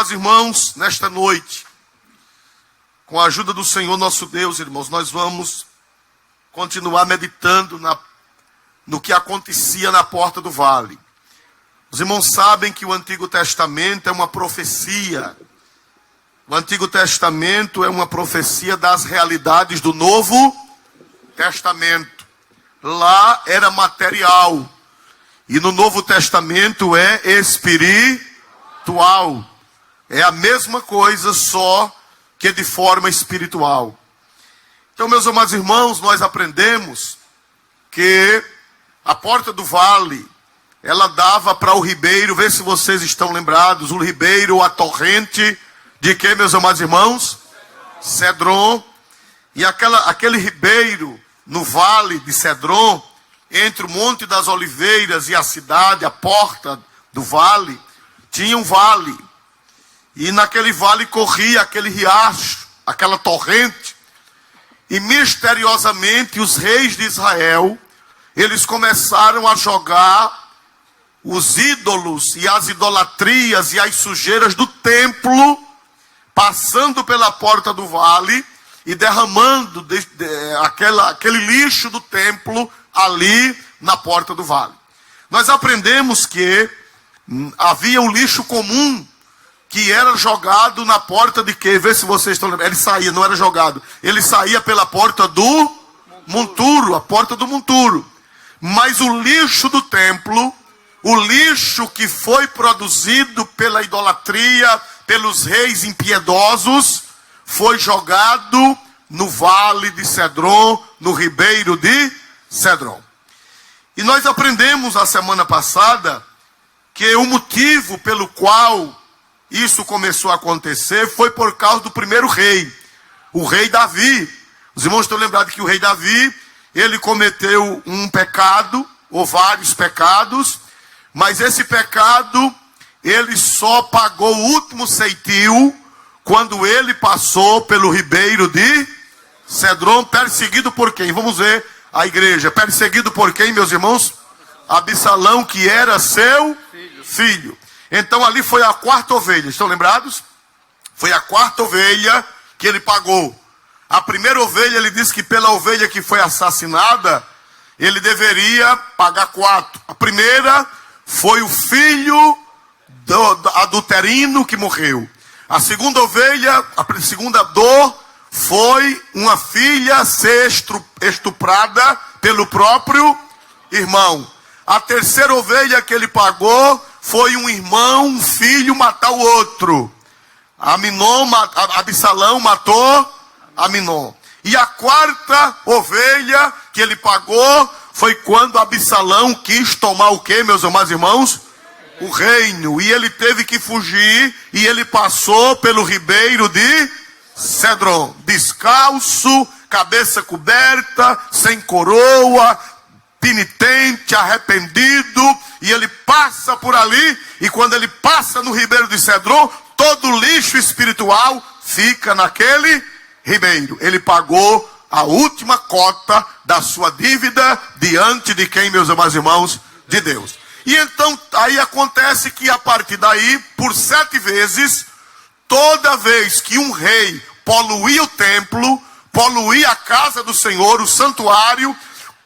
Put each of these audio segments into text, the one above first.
amados irmãos, nesta noite, com a ajuda do Senhor nosso Deus, irmãos, nós vamos continuar meditando no que acontecia na porta do vale. Os irmãos sabem que o Antigo Testamento é uma profecia. O Antigo Testamento é uma profecia das realidades do Novo Testamento. Lá era material. E no Novo Testamento é espiritual. É a mesma coisa, só que de forma espiritual. Então, meus amados irmãos, nós aprendemos que a porta do vale, ela dava para o ribeiro, vê se vocês estão lembrados, o ribeiro, a torrente, de que, meus amados irmãos? Cedron. E aquele ribeiro, no vale de Cedron, entre o Monte das Oliveiras e a cidade, a porta do vale, tinha um vale. E naquele vale corria aquele riacho, aquela torrente. E misteriosamente os reis de Israel, eles começaram a jogar os ídolos e as idolatrias e as sujeiras do templo, passando pela porta do vale e derramando aquele lixo do templo ali na porta do vale. Nós aprendemos que havia um lixo comum que era jogado na porta de quê? Vê se vocês estão lembrando. Ele saía, não era jogado. Ele saía pela porta do monturo, a porta do monturo. Mas o lixo do templo, o lixo que foi produzido pela idolatria, pelos reis impiedosos, foi jogado no vale de Cedron, no ribeiro de Cedron. E nós aprendemos a semana passada que o motivo pelo qual isso começou a acontecer foi por causa do primeiro rei, o rei Davi. Os irmãos estão lembrados que o rei Davi, ele cometeu um pecado, ou vários pecados, mas esse pecado, ele só pagou o último ceitil quando ele passou pelo ribeiro de Cedron, perseguido por quem? Vamos ver a igreja. Perseguido por quem, meus irmãos? Absalão, que era seu filho. Então ali foi a quarta ovelha, estão lembrados? Foi a quarta ovelha que ele pagou. A primeira ovelha, ele disse que pela ovelha que foi assassinada, ele deveria pagar 4. A primeira foi o filho do adulterino que morreu. A segunda ovelha, a segunda dor, foi uma filha ser estuprada pelo próprio irmão. A terceira ovelha que ele pagou foi um irmão, um filho matar o outro. Absalão matou Aminon. E a quarta ovelha que ele pagou foi quando Absalão quis tomar o quê, meus amados irmãos? O reino. E ele teve que fugir e ele passou pelo ribeiro de Cedron, descalço, cabeça coberta, sem coroa, penitente, arrependido, e ele passa por ali, e quando ele passa no ribeiro de Cedron, todo o lixo espiritual fica naquele ribeiro. Ele pagou a última cota da sua dívida diante de quem, meus amados irmãos? De Deus. E então aí acontece que a partir daí, por 7 vezes, toda vez que um rei poluía o templo, poluía a casa do Senhor, o santuário,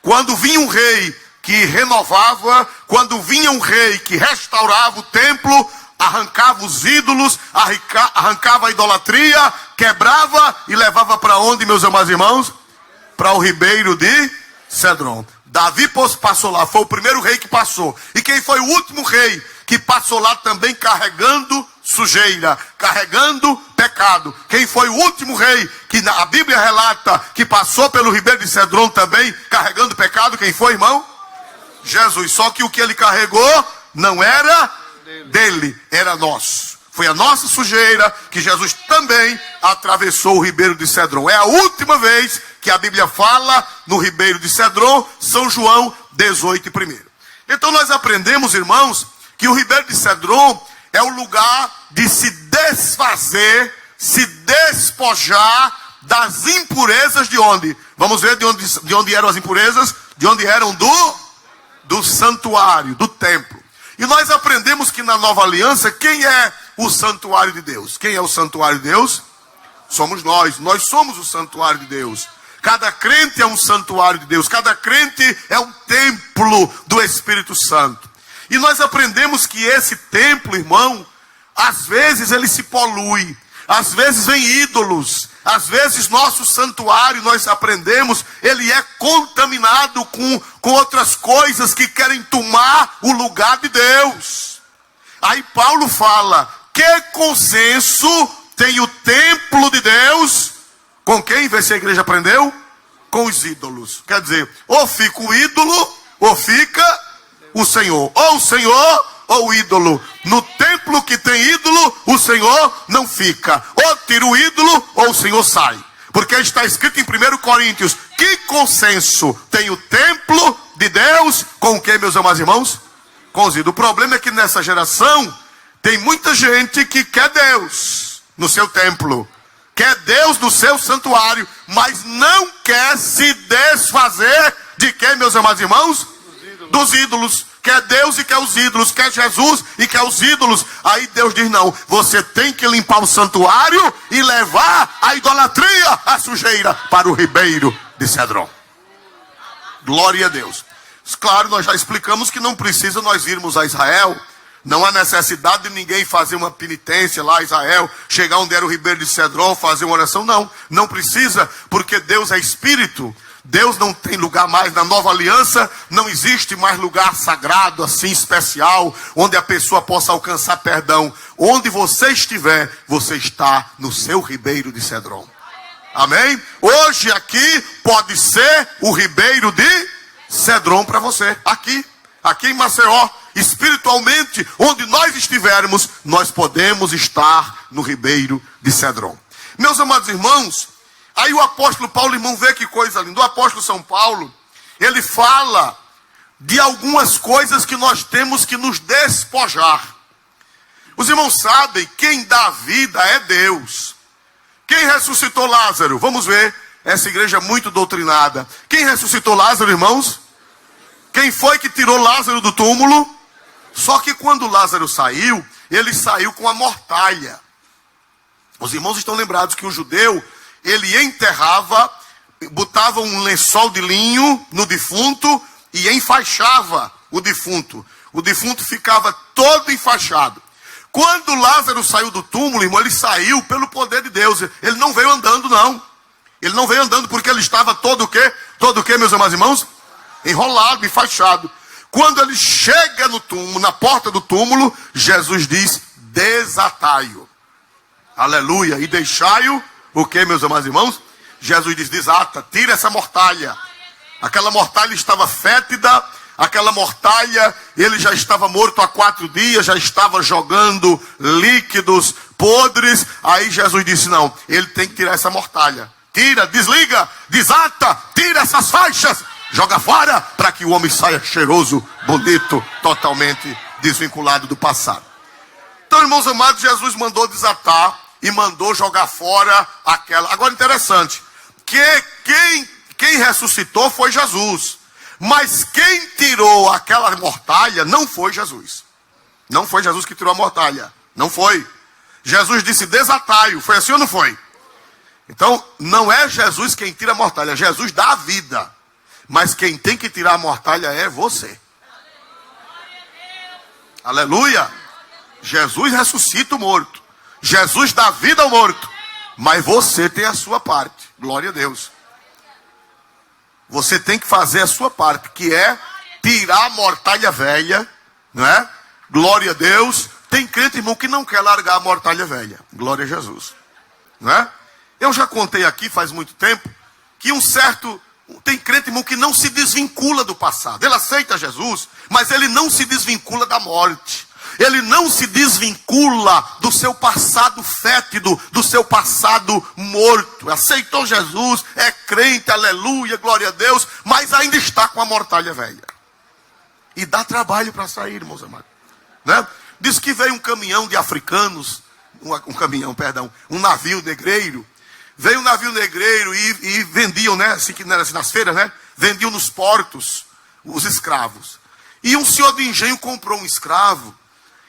quando vinha um rei que renovava, quando vinha um rei que restaurava o templo, arrancava os ídolos, arrancava a idolatria, quebrava e levava para onde, meus amados irmãos? Para o ribeiro de Cedron. Davi passou lá, foi o primeiro rei que passou. E quem foi o último rei que passou lá também carregando sujeira, carregando pecado? Quem foi o último rei que a Bíblia relata que passou pelo ribeiro de Cedron também carregando pecado? Quem foi, irmão? Jesus. Só que o que ele carregou não era dele, era nosso. Foi a nossa sujeira que Jesus também atravessou o ribeiro de Cedron. É a última vez que a Bíblia fala no ribeiro de Cedron, São João 18:1. Então nós aprendemos, irmãos, que o ribeiro de Cedron é o lugar de se desfazer, se despojar das impurezas de onde? Vamos ver de onde eram as impurezas? De onde eram? Do santuário, do templo. E nós aprendemos que na nova aliança, quem é o santuário de Deus? Quem é o santuário de Deus? Somos nós. Nós somos o santuário de Deus. Cada crente é um santuário de Deus. Cada crente é um templo do Espírito Santo. E nós aprendemos que esse templo, irmão, às vezes ele se polui. Às vezes vem ídolos. Às vezes nosso santuário, nós aprendemos, ele é contaminado com outras coisas que querem tomar o lugar de Deus. Aí Paulo fala, que consenso tem o templo de Deus? Com quem? Vê se a igreja aprendeu? Com os ídolos. Quer dizer, ou fica o ídolo, ou fica o Senhor. Ou o Senhor, ou o ídolo. No templo que tem ídolo, o Senhor não fica. Ou tira o ídolo, ou o Senhor sai. Porque está escrito em 1 Coríntios, que consenso tem o templo de Deus com o que, meus amados irmãos? Com os ídolos. O problema é que nessa geração, tem muita gente que quer Deus no seu templo. Quer Deus no seu santuário, mas não quer se desfazer de quem, meus amados irmãos? Dos ídolos. Quer Deus e quer os ídolos, quer Jesus e quer os ídolos. Aí Deus diz, não, você tem que limpar o santuário e levar a idolatria, a sujeira, para o ribeiro de Cedron. Glória a Deus. Claro, nós já explicamos que não precisa nós irmos a Israel. Não há necessidade de ninguém fazer uma penitência lá em Israel, chegar onde era o ribeiro de Cedron, fazer uma oração. Não, não precisa, porque Deus é Espírito. Deus não tem lugar mais na nova aliança, não existe mais lugar sagrado, assim, especial, onde a pessoa possa alcançar perdão. Onde você estiver, você está no seu ribeiro de Cedron. Amém? Hoje aqui pode ser o ribeiro de Cedron para você. Aqui em Maceió, espiritualmente, onde nós estivermos, nós podemos estar no ribeiro de Cedron. Meus amados irmãos, aí o apóstolo Paulo, irmão, vê que coisa linda. O apóstolo São Paulo, ele fala de algumas coisas que nós temos que nos despojar. Os irmãos sabem, quem dá vida é Deus. Quem ressuscitou Lázaro? Vamos ver, essa igreja é muito doutrinada. Quem ressuscitou Lázaro, irmãos? Quem foi que tirou Lázaro do túmulo? Só que quando Lázaro saiu, ele saiu com a mortalha. Os irmãos estão lembrados que o judeu, ele enterrava, botava um lençol de linho no defunto e enfaixava o defunto. O defunto ficava todo enfaixado. Quando Lázaro saiu do túmulo, irmão, ele saiu pelo poder de Deus. Ele não veio andando, não. Ele não veio andando porque ele estava todo o quê? Todo o quê, meus amados irmãos? Enrolado, enfaixado. Quando ele chega no túmulo, na porta do túmulo, Jesus diz, desatai-o. Aleluia. E deixai-o, o que, meus amados irmãos? Jesus diz, desata, tira essa mortalha. Aquela mortalha estava fétida, aquela mortalha, ele já estava morto há 4 dias, já estava jogando líquidos podres. Aí Jesus disse, não, ele tem que tirar essa mortalha. Tira, desliga, desata, tira essas faixas. Joga fora, para que o homem saia cheiroso, bonito, totalmente desvinculado do passado. Então, irmãos amados, Jesus mandou desatar e mandou jogar fora aquela. Agora, interessante, que quem ressuscitou foi Jesus. Mas quem tirou aquela mortalha não foi Jesus. Não foi Jesus que tirou a mortalha. Não foi. Jesus disse, desatai-o. Foi assim ou não foi? Então, não é Jesus quem tira a mortalha. Jesus dá a vida. Mas quem tem que tirar a mortalha é você. Aleluia. Jesus ressuscita o morto. Jesus dá vida ao morto. Mas você tem a sua parte. Glória a Deus. Você tem que fazer a sua parte, que é tirar a mortalha velha. Não é? Glória a Deus. Tem crente, irmão, que não quer largar a mortalha velha. Glória a Jesus. Não é? Eu já contei aqui faz muito tempo que tem crente, irmão, que não se desvincula do passado. Ele aceita Jesus, mas ele não se desvincula da morte. Ele não se desvincula do seu passado fétido, do seu passado morto. Aceitou Jesus, é crente, aleluia, glória a Deus, mas ainda está com a mortalha velha. E dá trabalho para sair, irmãos amados. Né? Diz que veio um caminhão de africanos, um navio negreiro. Veio um navio negreiro e vendiam, né, assim, nas feiras, né? Vendiam nos portos os escravos. E um senhor de engenho comprou um escravo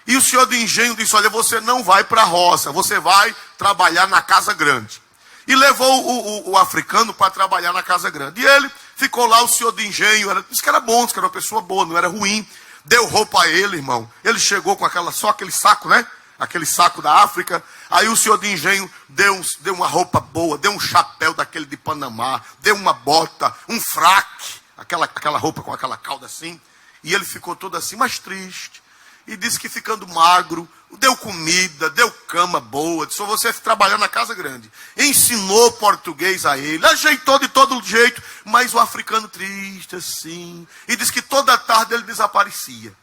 E o senhor de engenho disse, olha, você não vai para a roça, você vai trabalhar na casa grande. E levou o africano para trabalhar na casa grande. E ele ficou lá, o senhor de engenho, disse que era bom, disse que era uma pessoa boa, não era ruim. Deu roupa a ele, irmão. Ele chegou com só aquele saco, né? Aquele saco da África. Aí o senhor de engenho deu uma roupa boa, deu um chapéu daquele de Panamá, deu uma bota, um fraque, aquela roupa com aquela cauda assim. E ele ficou todo assim, mais triste. E disse que ficando magro, deu comida, deu cama boa, disse, você trabalhar na casa grande. Ensinou português a ele, ajeitou de todo jeito, mas o africano triste assim. E disse que toda tarde ele desaparecia.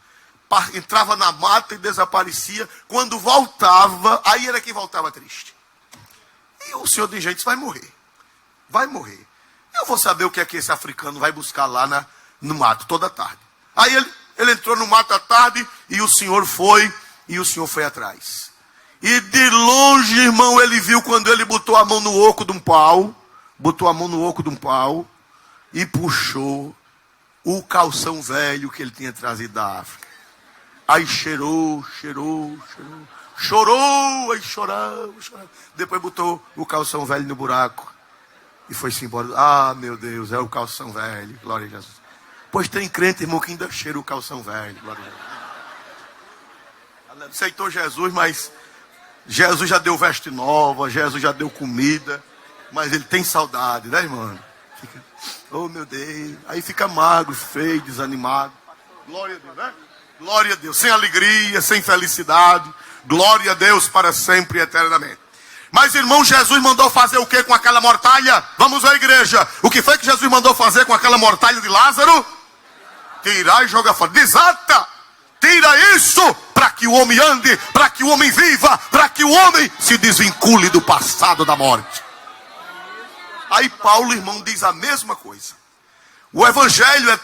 Entrava na mata e desaparecia. Quando voltava, aí era quem voltava triste. E o senhor de engenho disse, vai morrer. Vai morrer. Eu vou saber o que é que esse africano vai buscar lá no mato toda tarde. Aí ele entrou no mato à tarde e o senhor foi atrás. E de longe, irmão, ele viu quando ele botou a mão no oco de um pau, e puxou o calção velho que ele tinha trazido da África. Aí chorou, aí chorou. Depois botou o calção velho no buraco e foi-se embora. Ah, meu Deus, é o calção velho, glória a Jesus. Pois tem crente, irmão, que ainda cheira o calção velho. Glória a Jesus. Aceitou Jesus, mas Jesus já deu veste nova, Jesus já deu comida, mas ele tem saudade, né, irmão? Oh, meu Deus. Aí fica magro, feio, desanimado. Glória a Deus, né? Glória a Deus. Sem alegria, sem felicidade. Glória a Deus para sempre e eternamente. Mas, irmão, Jesus mandou fazer o que com aquela mortalha? Vamos à igreja. O que foi que Jesus mandou fazer com aquela mortalha de Lázaro? Tirar e jogar fora. Desata! Tira isso para que o homem ande, para que o homem viva, para que o homem se desvincule do passado da morte. Aí Paulo, irmão, diz a mesma coisa. O evangelho é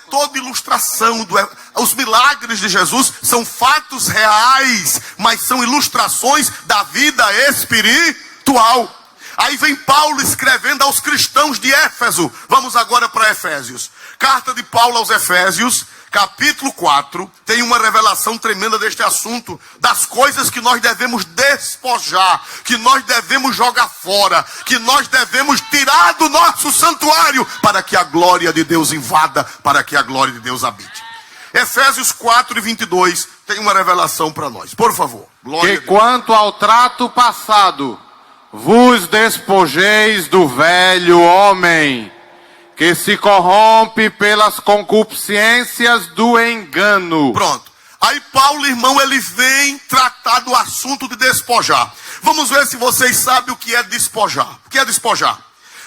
toda ilustração. Os milagres de Jesus são fatos reais, mas são ilustrações da vida espiritual. Aí vem Paulo escrevendo aos cristãos de Éfeso. Vamos agora para Efésios. Carta de Paulo aos Efésios, capítulo 4, tem uma revelação tremenda deste assunto, das coisas que nós devemos despojar, que nós devemos jogar fora, que nós devemos tirar do nosso santuário, para que a glória de Deus invada, para que a glória de Deus habite. Efésios 4 e 22 tem uma revelação para nós, por favor. Glória a Deus. Quanto ao trato passado, vos despojeis do velho homem, que se corrompe pelas concupiscências do engano. Pronto. Aí Paulo, irmão, ele vem tratar do assunto de despojar. Vamos ver se vocês sabem o que é despojar. O que é despojar?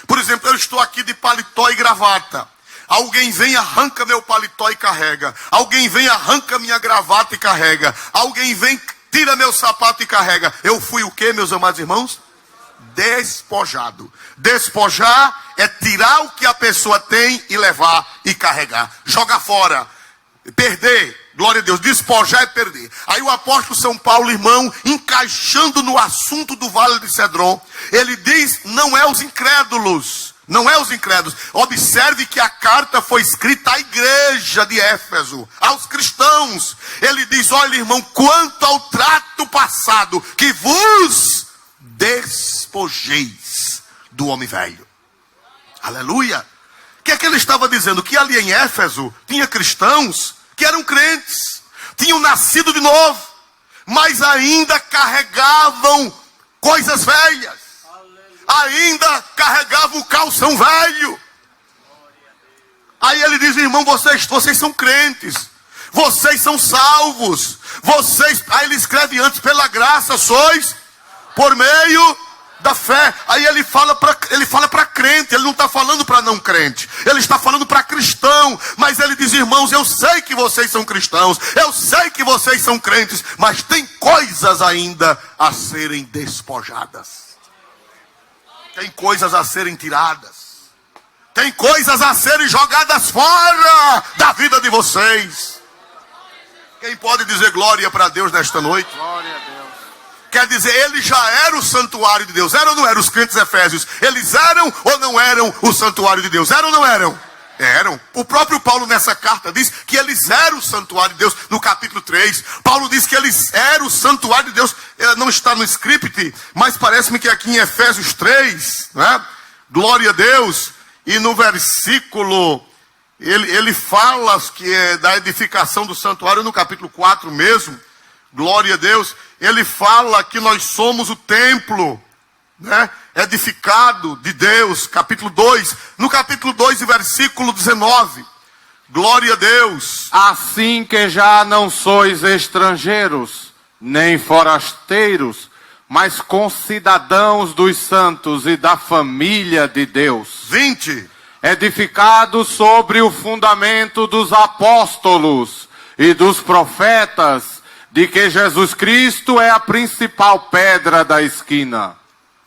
Por exemplo, eu estou aqui de paletó e gravata. Alguém vem, arranca meu paletó e carrega. Alguém vem, arranca minha gravata e carrega. Alguém vem, tira meu sapato e carrega. Eu fui o quê, meus amados irmãos? Despojado. Despojar é tirar o que a pessoa tem e levar e carregar. Jogar fora. Perder. Glória a Deus. Despojar é perder. Aí o apóstolo São Paulo, irmão, encaixando no assunto do Vale de Cedron, ele diz, não é os incrédulos. Não é os incrédulos. Observe que a carta foi escrita à igreja de Éfeso, aos cristãos. Ele diz, olha, irmão, quanto ao trato passado, que vos despojeis do homem velho. Aleluia. O que é que ele estava dizendo? Que ali em Éfeso tinha cristãos que eram crentes, tinham nascido de novo, mas ainda carregavam coisas velhas, ainda carregavam o calção velho. Aí ele diz, irmão, vocês são crentes, vocês são salvos, aí ele escreve antes, pela graça sois por meio da fé. Aí ele fala para crente, ele não está falando para não crente, ele está falando para cristão. Mas ele diz, irmãos, eu sei que vocês são cristãos, eu sei que vocês são crentes, mas tem coisas ainda a serem despojadas, tem coisas a serem tiradas, tem coisas a serem jogadas fora da vida de vocês. Quem pode dizer glória para Deus nesta noite? Glória a Deus. Quer dizer, ele já era o santuário de Deus. Eram ou não eram os crentes efésios? Eles eram ou não eram o santuário de Deus? Eram ou não eram? Eram. O próprio Paulo nessa carta diz que eles eram o santuário de Deus, no capítulo 3. Paulo diz que eles eram o santuário de Deus. Não está no script, mas parece-me que aqui em Efésios 3, né? Glória a Deus. E no versículo, ele fala que é da edificação do santuário, no capítulo 4 mesmo. Glória a Deus. Ele fala que nós somos o templo, né, edificado de Deus, capítulo 2, no capítulo 2 e versículo 19, glória a Deus. Assim que já não sois estrangeiros, nem forasteiros, mas concidadãos dos santos e da família de Deus. 20. Edificados sobre o fundamento dos apóstolos e dos profetas, de que Jesus Cristo é a principal pedra da esquina.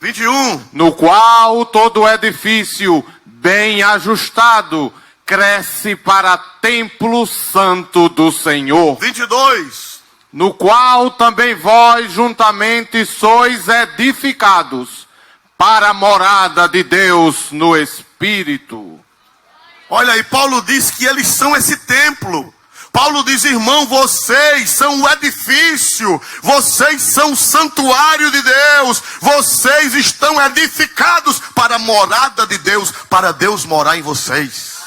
21. No qual todo edifício bem ajustado cresce para templo santo do Senhor. 22. No qual também vós juntamente sois edificados para a morada de Deus no Espírito. Olha aí, Paulo diz que eles são esse templo. Paulo diz, irmão, vocês são o edifício, vocês são o santuário de Deus, vocês estão edificados para a morada de Deus, para Deus morar em vocês.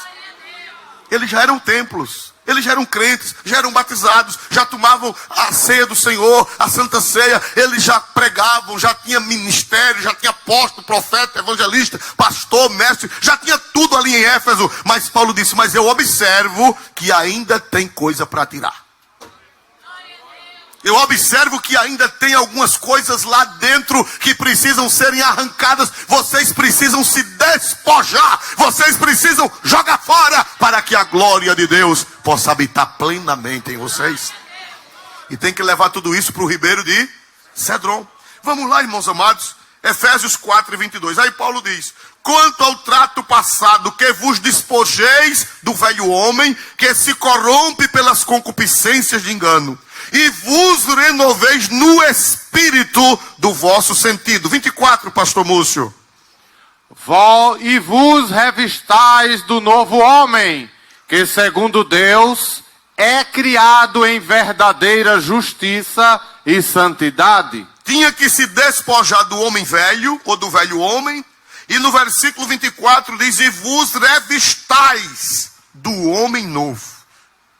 Eles já eram templos, eles já eram crentes, já eram batizados, já tomavam a ceia do Senhor, a Santa Ceia, eles já pregavam, já tinha ministério, já tinha apóstolo, profeta, evangelista, pastor, mestre, já tinha tudo ali em Éfeso. Mas Paulo disse, mas eu observo que ainda tem coisa para tirar. Eu observo que ainda tem algumas coisas lá dentro que precisam serem arrancadas. Vocês precisam se despojar. Vocês precisam jogar fora para que a glória de Deus possa habitar plenamente em vocês. E tem que levar tudo isso para o ribeiro de Cedron. Vamos lá, irmãos amados. Efésios 4 e 22. Aí Paulo diz, quanto ao trato passado, que vos despojeis do velho homem, que se corrompe pelas concupiscências de engano, e vos renoveis no espírito do vosso sentido. 24, pastor Múcio. E vos revistais do novo homem, que segundo Deus é criado em verdadeira justiça e santidade. Tinha que se despojar do homem velho, ou do velho homem. E no versículo 24 diz, e vos revistais do homem novo,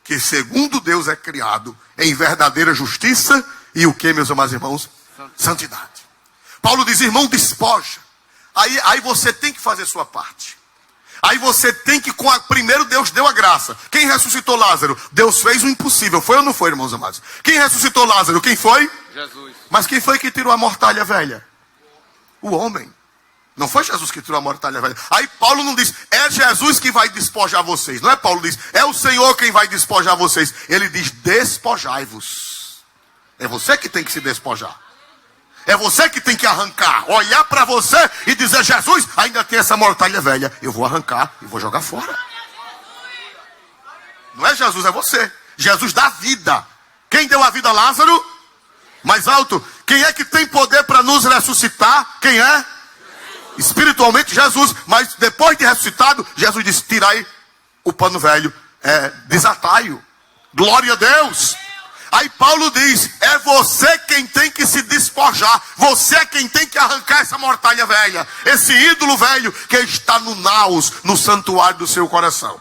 que segundo Deus é criado em verdadeira justiça e o que, meus amados irmãos? Santidade. Paulo diz, irmão, despoja. Aí você tem que fazer sua parte. Aí você tem que, primeiro Deus deu a graça. Quem ressuscitou Lázaro? Deus fez o impossível. Foi ou não foi, irmãos amados? Quem ressuscitou Lázaro? Quem foi? Jesus. Mas quem foi que tirou a mortalha velha? O homem. Não foi Jesus que tirou a mortalha velha. Aí Paulo não diz, é Jesus que vai despojar vocês. Não é Paulo diz, é o Senhor quem vai despojar vocês. Ele diz, despojai-vos. É você que tem que se despojar. É você que tem que arrancar. Olhar para você e dizer, Jesus, ainda tem essa mortalha velha. Eu vou arrancar e vou jogar fora. Não é Jesus, é você. Jesus dá vida. Quem deu a vida a Lázaro? Mais alto. Quem é que tem poder para nos ressuscitar? Quem é? Espiritualmente Jesus, mas depois de ressuscitado, Jesus disse, tirai o pano velho, desatai-o. Glória a Deus. Aí Paulo diz, é você quem tem que se despojar, você é quem tem que arrancar essa mortalha velha, esse ídolo velho que está no naos, no santuário do seu coração.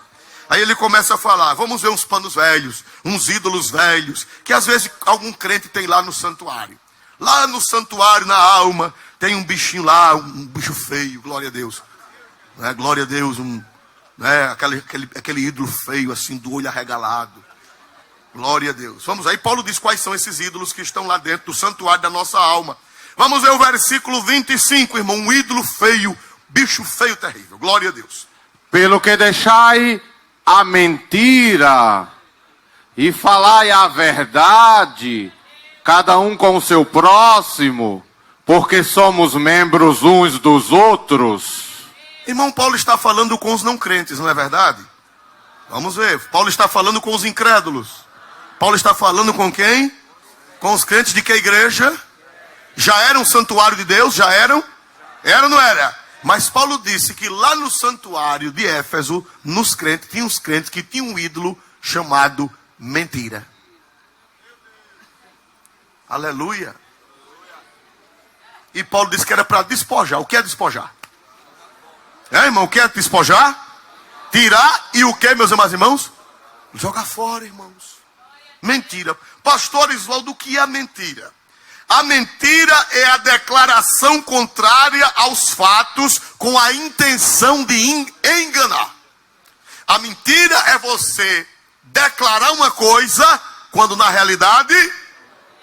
Aí ele começa a falar, vamos ver uns panos velhos, uns ídolos velhos, que às vezes algum crente tem lá no santuário. Lá no santuário, na alma, tem um bichinho lá, um bicho feio, glória a Deus. Glória a Deus, aquele ídolo feio assim, do olho arregalado. Glória a Deus. Vamos aí, Paulo diz quais são esses ídolos que estão lá dentro do santuário da nossa alma. Vamos ver o versículo 25, irmão. Um ídolo feio, bicho feio terrível. Glória a Deus. Pelo que deixai a mentira e falai a verdade, cada um com o seu próximo, porque somos membros uns dos outros. Irmão, Paulo está falando com os não crentes, não é verdade? Vamos ver. Paulo está falando com os incrédulos. Paulo está falando com quem? Com os crentes de que igreja? Já eram santuário de Deus? Já eram? Era ou não era? Mas Paulo disse que lá no santuário de Éfeso, nos crentes, tinha uns crentes que tinham um ídolo chamado mentira. Aleluia. E Paulo disse que era para despojar. O que é despojar? Irmão, o que é despojar? Tirar e o que, meus amados irmãos? Jogar fora, irmãos. Mentira. Pastor Isvaldo, o que é mentira? A mentira é a declaração contrária aos fatos com a intenção de enganar. A mentira é você declarar uma coisa quando na realidade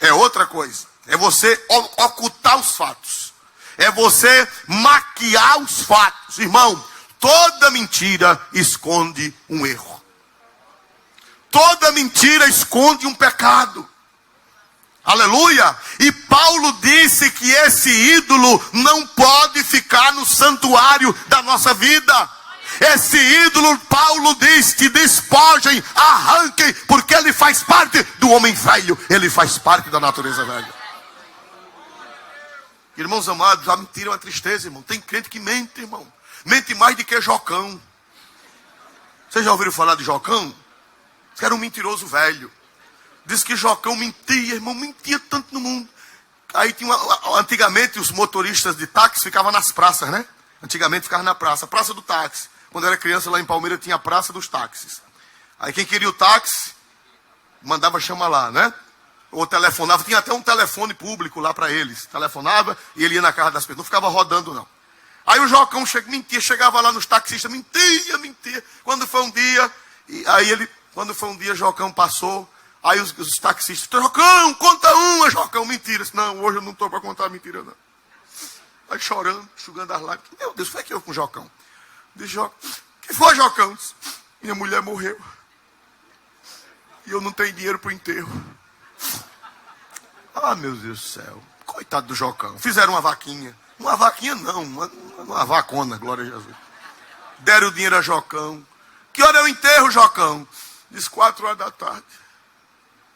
é outra coisa. É você ocultar os fatos. É você maquiar os fatos. Irmão, toda mentira esconde um erro. Toda mentira esconde um pecado. Aleluia! E Paulo disse que esse ídolo não pode ficar no santuário da nossa vida. Esse ídolo, Paulo diz que despojem, arranquem, porque ele faz parte do homem velho. Ele faz parte da natureza velha. Irmãos amados, a mentira é uma tristeza, irmão. Tem crente que mente, irmão. Mente mais do que Jocão. Vocês já ouviram falar de Jocão? Era um mentiroso velho. Diz que Jocão mentia, irmão, mentia tanto no mundo. Aí tinha antigamente os motoristas de táxi ficavam nas praças, né? Antigamente ficavam na praça do táxi. Quando eu era criança lá em Palmeiras tinha a praça dos táxis. Aí quem queria o táxi, mandava chamar lá, né? Ou telefonava, tinha até um telefone público lá para eles. Telefonava e ele ia na casa das pessoas, não ficava rodando não. Aí o Jocão mentia, chegava lá nos taxistas, mentia. Quando foi um dia, Jocão passou. Aí os taxistas, Jocão, conta uma, Jocão, mentira. Disse, não, hoje eu não estou para contar mentira, não. Aí chorando, enxugando as lágrimas. Meu Deus, foi que eu com o Jocão? Disse, Jocão, que foi, Jocão? Disse, minha mulher morreu. E eu não tenho dinheiro para o enterro. Ah, meu Deus do céu. Coitado do Jocão. Fizeram uma vaquinha. Uma vaquinha não, uma vacona, glória a Jesus. Deram o dinheiro a Jocão. Que hora é o enterro, Jocão? Disse 4 horas da tarde.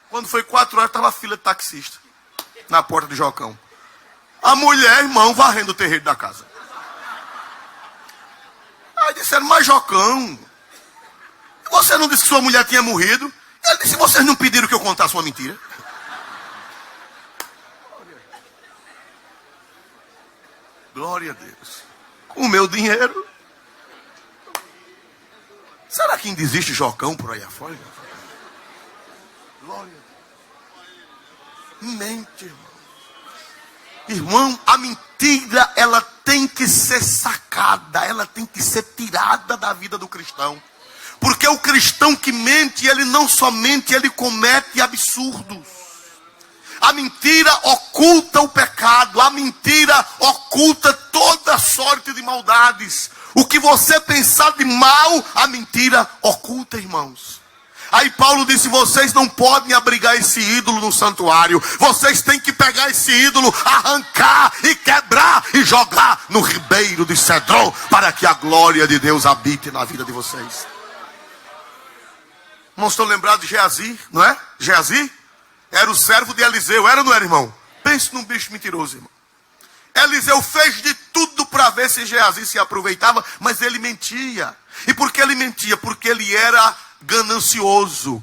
Quando foi 4 horas, estava a fila de taxista na porta de Jocão. A mulher, irmão, varrendo o terreiro da casa. Aí disseram, mas Jocão, você não disse que sua mulher tinha morrido? Ele disse, vocês não pediram que eu contasse uma mentira? Glória a Deus. Com o meu dinheiro. Será que ainda existe Jocão por aí afora? Glória a Deus. Mente, irmão. Irmão, a mentira, ela tem que ser sacada, ela tem que ser tirada da vida do cristão. Porque o cristão que mente, ele não somente, ele comete absurdos. A mentira oculta o pecado, a mentira oculta toda sorte de maldades. O que você pensar de mal, a mentira oculta, irmãos. Aí Paulo disse, vocês não podem abrigar esse ídolo no santuário. Vocês têm que pegar esse ídolo, arrancar e quebrar e jogar no ribeiro de Cedron, para que a glória de Deus habite na vida de vocês. Não estão lembrados de Geazi, não é? Geazi era o servo de Eliseu, era ou não era, irmão? Pense num bicho mentiroso, irmão. Eliseu fez de tudo para ver se Geazi se aproveitava, mas ele mentia. E por que ele mentia? Porque ele era ganancioso.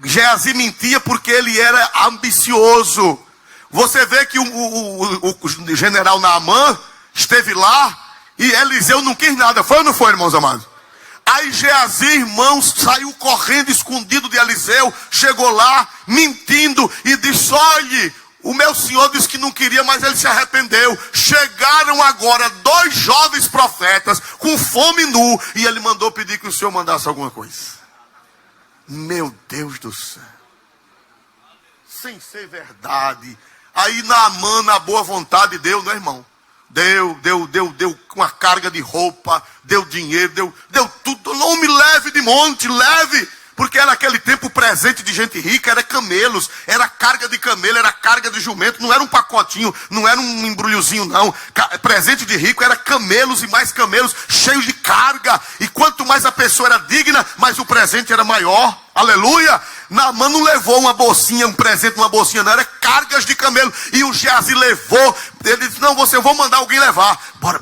Geazi mentia porque ele era ambicioso. Você vê que o general Naamã esteve lá e Eliseu não quis nada. Foi ou não foi, irmãos amados? Aí Geazi, irmãos, saiu correndo escondido de Eliseu, chegou lá mentindo e disse, olhe, o meu senhor disse que não queria, mas ele se arrependeu. Chegaram agora 2 jovens profetas com fome nu e ele mandou pedir que o senhor mandasse alguma coisa. Meu Deus do céu. Sem ser verdade. Aí Naamã, na boa vontade, deu, não é, irmão? Deu uma carga de roupa, deu dinheiro, deu tudo. Não me leve de monte, leve. Porque era naquele tempo o presente de gente rica, era camelos, era carga de camelo, era carga de jumento, não era um pacotinho, não era um embrulhozinho não. Presente de rico era camelos e mais camelos, cheios de carga. E quanto mais a pessoa era digna, mais o presente era maior. Aleluia! Naamã não levou uma bolsinha, um presente, uma bolsinha, não, era cargas de camelo. E o Geazi levou, ele disse, não, eu vou mandar alguém levar. Bora.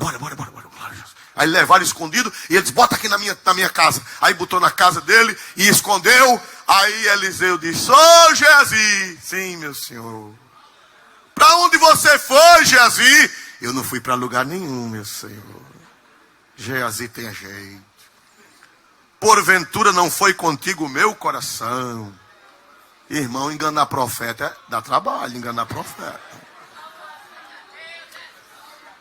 Aí levaram escondido e ele disse, bota aqui na minha casa. Aí botou na casa dele e escondeu. Aí Eliseu disse, ô Geazi. Sim, meu senhor. Para onde você foi, Geazi? Eu não fui para lugar nenhum, meu senhor. Geazi tem jeito. Porventura não foi contigo o meu coração. Irmão, enganar profeta dá trabalho, enganar profeta.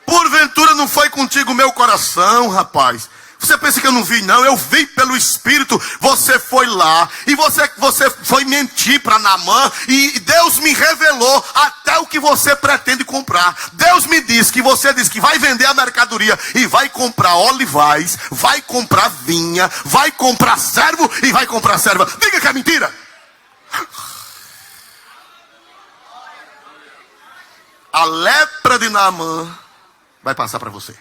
Porventura não foi contigo o meu coração, rapaz. Você pensa que eu não vi? Não, eu vi pelo Espírito. Você foi lá e você foi mentir para Naamã e Deus me revelou até o que você pretende comprar. Deus me disse que você disse que vai vender a mercadoria e vai comprar olivais, vai comprar vinha, vai comprar servo e vai comprar serva. Diga que é mentira. A lepra de Naamã vai passar para você.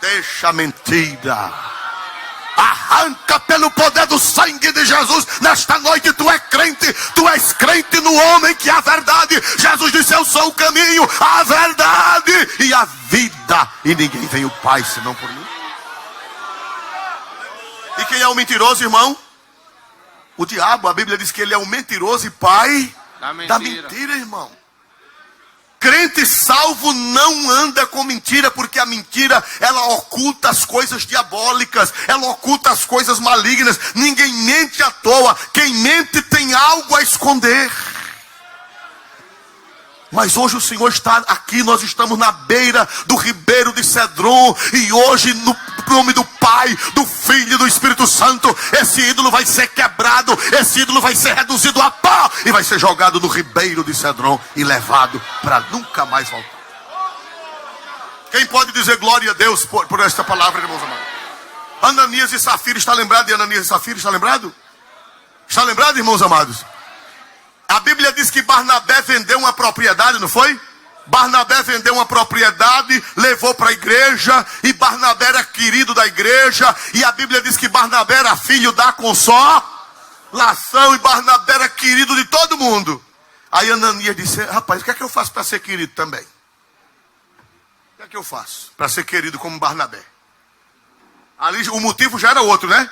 Deixa a mentira. Arranca pelo poder do sangue de Jesus. Nesta noite tu é crente. Tu és crente no homem que é a verdade. Jesus disse, eu sou o caminho, a verdade e a vida. E ninguém vem ao Pai senão por mim. E quem é o mentiroso, irmão? O diabo. A Bíblia diz que ele é o mentiroso e pai da mentira, irmão. Crente salvo não anda com mentira, porque a mentira, ela oculta as coisas diabólicas, ela oculta as coisas malignas. Ninguém mente à toa. Quem mente tem algo a esconder. Mas hoje o Senhor está aqui, nós estamos na beira do ribeiro de Cedron, e hoje no nome do Pai, do Filho e do Espírito Santo, esse ídolo vai ser quebrado, esse ídolo vai ser reduzido a pó e vai ser jogado no ribeiro de Cedron e levado para nunca mais voltar. Quem pode dizer glória a Deus por esta palavra, irmãos amados? Ananias e Safira, está lembrado de Ananias e Safira? Está lembrado? Está lembrado, irmãos amados? A Bíblia diz que Barnabé vendeu uma propriedade, não foi? Barnabé vendeu uma propriedade, levou para a igreja, e Barnabé era querido da igreja, e a Bíblia diz que Barnabé era filho da consolação, e Barnabé era querido de todo mundo. Aí Ananias disse, rapaz, o que é que eu faço para ser querido também? O que é que eu faço para ser querido como Barnabé? Ali o motivo já era outro, né?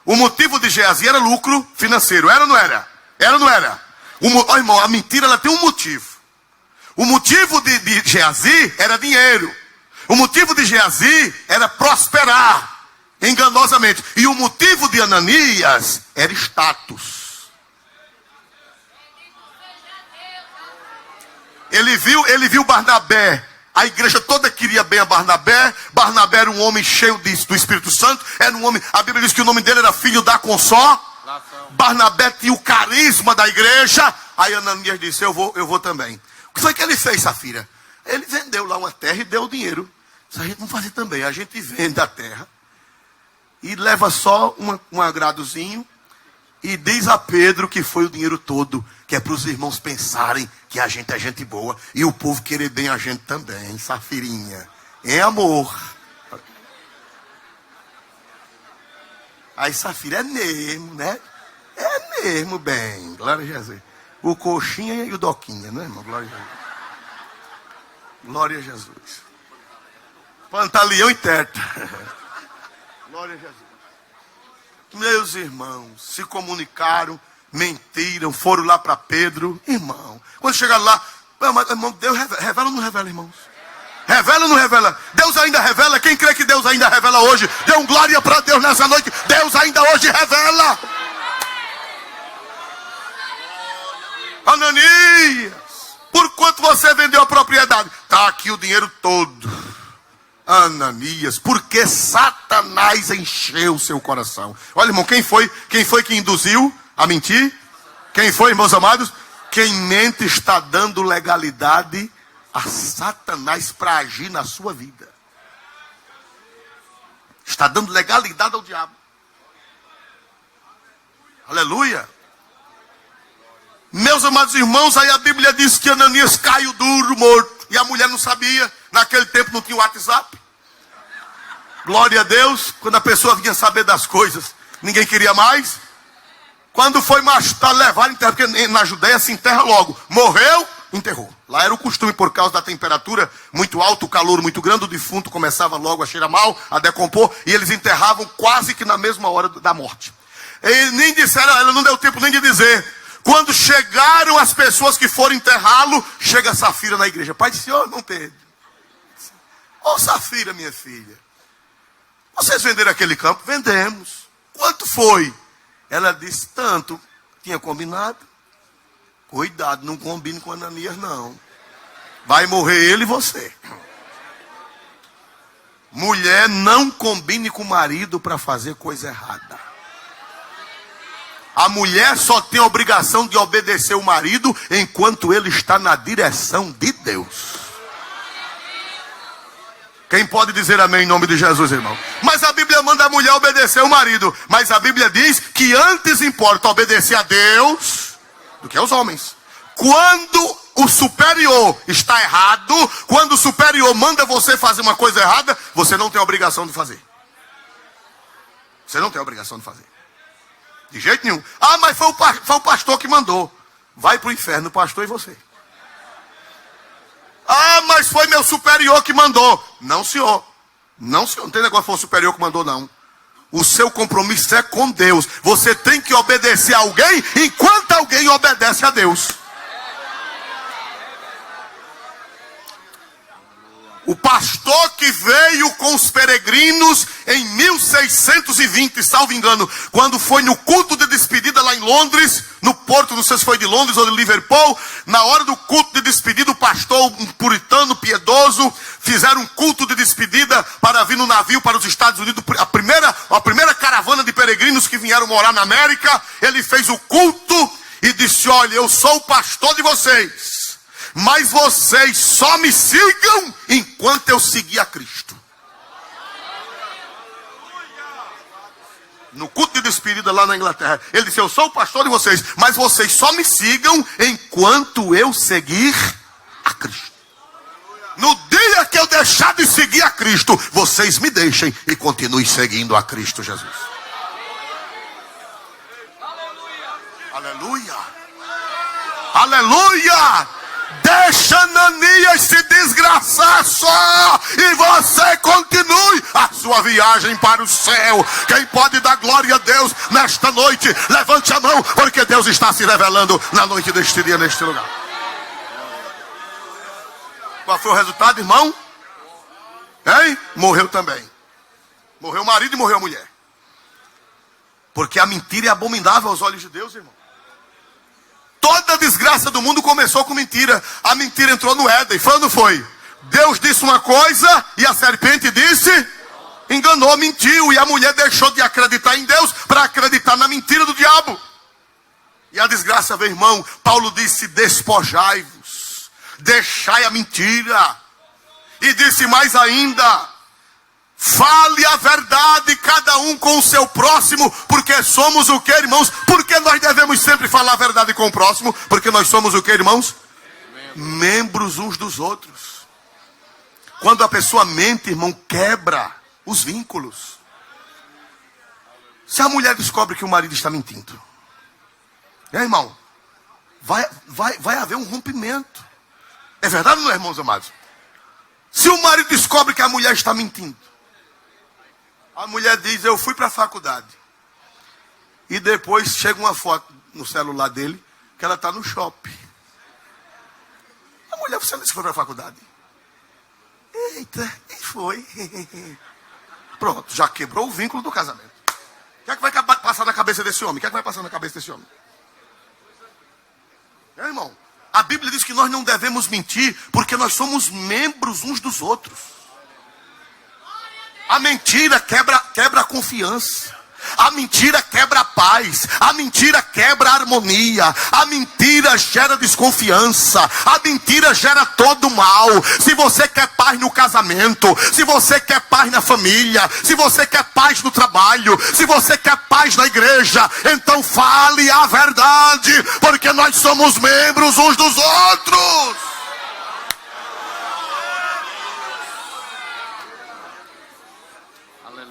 O motivo de Geazi era lucro financeiro, era ou não era? Era ou não era? Irmão, a mentira ela tem um motivo. O motivo de Geazi era dinheiro. O motivo de Geazi era prosperar enganosamente. E o motivo de Ananias era status. Ele viu Barnabé. A igreja toda queria bem a Barnabé. Barnabé era um homem cheio do Espírito Santo. Era um homem, a Bíblia diz que o nome dele era filho da consolação. Barnabé tinha o carisma da igreja. Aí Ananias disse, eu vou também. O que foi que ele fez, Safira? Ele vendeu lá uma terra e deu o dinheiro. Isso a gente não fazer também. A gente vende a terra e leva só um agradozinho e diz a Pedro que foi o dinheiro todo, que é para os irmãos pensarem que a gente é gente boa e o povo querer bem a gente também. Safirinha, em amor. Aí Safira, é mesmo, né? É mesmo, bem. Glória a Jesus. O coxinha e o doquinha, não é, irmão? Glória a Jesus. Glória a Jesus. Pantaleão e teta. Glória a Jesus. Meus irmãos se comunicaram, mentiram, foram lá para Pedro. Irmão, quando chegaram lá, irmão, Deus revela ou não revela, irmãos? Revela ou não revela? Deus ainda revela. Quem crê que Deus ainda revela hoje? Dê um glória para Deus nessa noite. Deus ainda hoje revela. Ananias, por quanto você vendeu a propriedade? Está aqui o dinheiro todo. Ananias, porque Satanás encheu o seu coração. Olha, irmão, quem foi que induziu a mentir? Quem foi, irmãos amados? Quem mente está dando legalidade a Satanás para agir na sua vida. Está dando legalidade ao diabo. Aleluia. Meus amados irmãos, aí a Bíblia diz que Ananias caiu duro, morto. E a mulher não sabia. Naquele tempo não tinha WhatsApp. Glória a Deus. Quando a pessoa vinha saber das coisas, ninguém queria mais. Quando foi levar, enterrar, porque na Judéia se enterra logo. Morreu, enterrou. Lá era o costume por causa da temperatura muito alta, o calor muito grande, o defunto começava logo a cheirar mal, a decompor, e eles enterravam quase que na mesma hora da morte. E nem disseram, ela não deu tempo nem de dizer. Quando chegaram as pessoas que foram enterrá-lo, chega Safira na igreja. Pai disse, ô irmão Pedro, ô Safira, minha filha, vocês venderam aquele campo? Vendemos. Quanto foi? Ela disse, tanto. Tinha combinado. Cuidado, não combine com Ananias, não. Vai morrer ele e você. Mulher, não combine com o marido para fazer coisa errada. A mulher só tem a obrigação de obedecer o marido enquanto ele está na direção de Deus. Quem pode dizer amém em nome de Jesus, irmão? Mas a Bíblia manda a mulher obedecer o marido. Mas a Bíblia diz que antes importa obedecer a Deus do que aos homens. Quando o superior está errado, quando o superior manda você fazer uma coisa errada, você não tem a obrigação de fazer. Você não tem a obrigação de fazer. De jeito nenhum. Ah, mas foi o pastor que mandou. Vai para o inferno, o pastor e você. Ah, mas foi meu superior que mandou. Não, senhor. Não, senhor. Não tem negócio, foi o superior que mandou, não. O seu compromisso é com Deus. Você tem que obedecer a alguém enquanto alguém obedece a Deus. O pastor que veio com os peregrinos em 1620, salvo engano, quando foi no culto de despedida lá em Londres, no porto, não sei se foi de Londres ou de Liverpool, na hora do culto de despedida, o pastor, um puritano piedoso, fizeram um culto de despedida para vir no navio para os Estados Unidos, a primeira caravana de peregrinos que vieram morar na América. Ele fez o culto e disse, olha, eu sou o pastor de vocês, mas vocês só me sigam enquanto eu seguir a Cristo. No culto de despedida lá na Inglaterra, ele disse, eu sou o pastor de vocês, mas vocês só me sigam enquanto eu seguir a Cristo. No dia que eu deixar de seguir a Cristo, vocês me deixem e continuem seguindo a Cristo Jesus. Aleluia. Aleluia. Deixa Ananias se desgraçar só e você continue a sua viagem para o céu. Quem pode dar glória a Deus nesta noite, levante a mão, porque Deus está se revelando na noite deste dia, neste lugar. Qual foi o resultado, irmão? Hein? Morreu também. Morreu o marido e morreu a mulher. Porque a mentira é abominável aos olhos de Deus, irmão. Toda a desgraça do mundo começou com mentira. A mentira entrou no Éden. Foi ou não foi? Deus disse uma coisa e a serpente disse, enganou, mentiu. E a mulher deixou de acreditar em Deus para acreditar na mentira do diabo. E a desgraça veio, irmão. Paulo disse, despojai-vos, deixai a mentira. E disse mais ainda, fale a verdade cada um com o seu próximo, porque somos o que, irmãos? Porque nós devemos sempre falar a verdade com o próximo, porque nós somos o que, irmãos? Membros uns dos outros. Quando a pessoa mente, irmão, quebra os vínculos. Se a mulher descobre que o marido está mentindo, irmão, vai haver um rompimento. É verdade ou não é, irmãos amados? Se o marido descobre que a mulher está mentindo, a mulher diz, eu fui para a faculdade. E depois chega uma foto no celular dele, que ela está no shopping. A mulher, você não disse que foi para a faculdade? Eita, e foi. Pronto, já quebrou o vínculo do casamento. O que é que vai passar na cabeça desse homem? O que é que vai passar na cabeça desse homem? Irmão, a Bíblia diz que nós não devemos mentir, porque nós somos membros uns dos outros. A mentira quebra a confiança. A mentira quebra a paz. A mentira quebra a harmonia. A mentira gera desconfiança. A mentira gera todo mal. Se você quer paz no casamento, se você quer paz na família, se você quer paz no trabalho, se você quer paz na igreja, então fale a verdade, porque nós somos membros uns dos outros.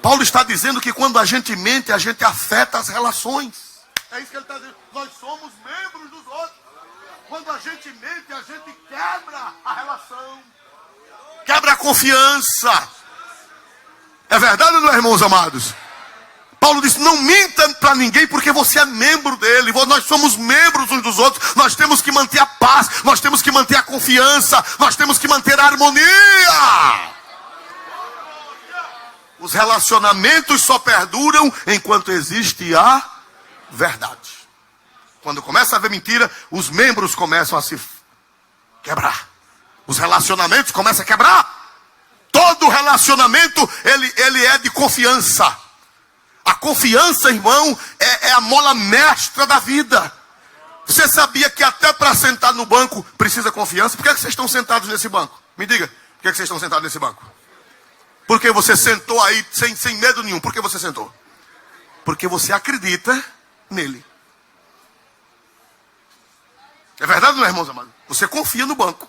Paulo está dizendo que quando a gente mente, a gente afeta as relações. É isso que ele está dizendo. Nós somos membros dos outros. Quando a gente mente, a gente quebra a relação. Quebra a confiança. É verdade ou não é, irmãos amados? Paulo disse, não minta para ninguém porque você é membro dele. Nós somos membros uns dos outros. Nós temos que manter a paz. Nós temos que manter a confiança. Nós temos que manter a harmonia. Os relacionamentos só perduram enquanto existe a verdade. Quando começa a haver mentira, os membros começam a se quebrar. Os relacionamentos começam a quebrar. Todo relacionamento, ele é de confiança. A confiança, irmão, é a mola mestra da vida. Você sabia que até para sentar no banco precisa confiança? Por que vocês estão sentados nesse banco? Me diga, por que vocês estão sentados nesse banco? Porque você sentou aí sem medo nenhum. Por que você sentou? Porque você acredita nele. É verdade, não é, irmãos amados? Você confia no banco.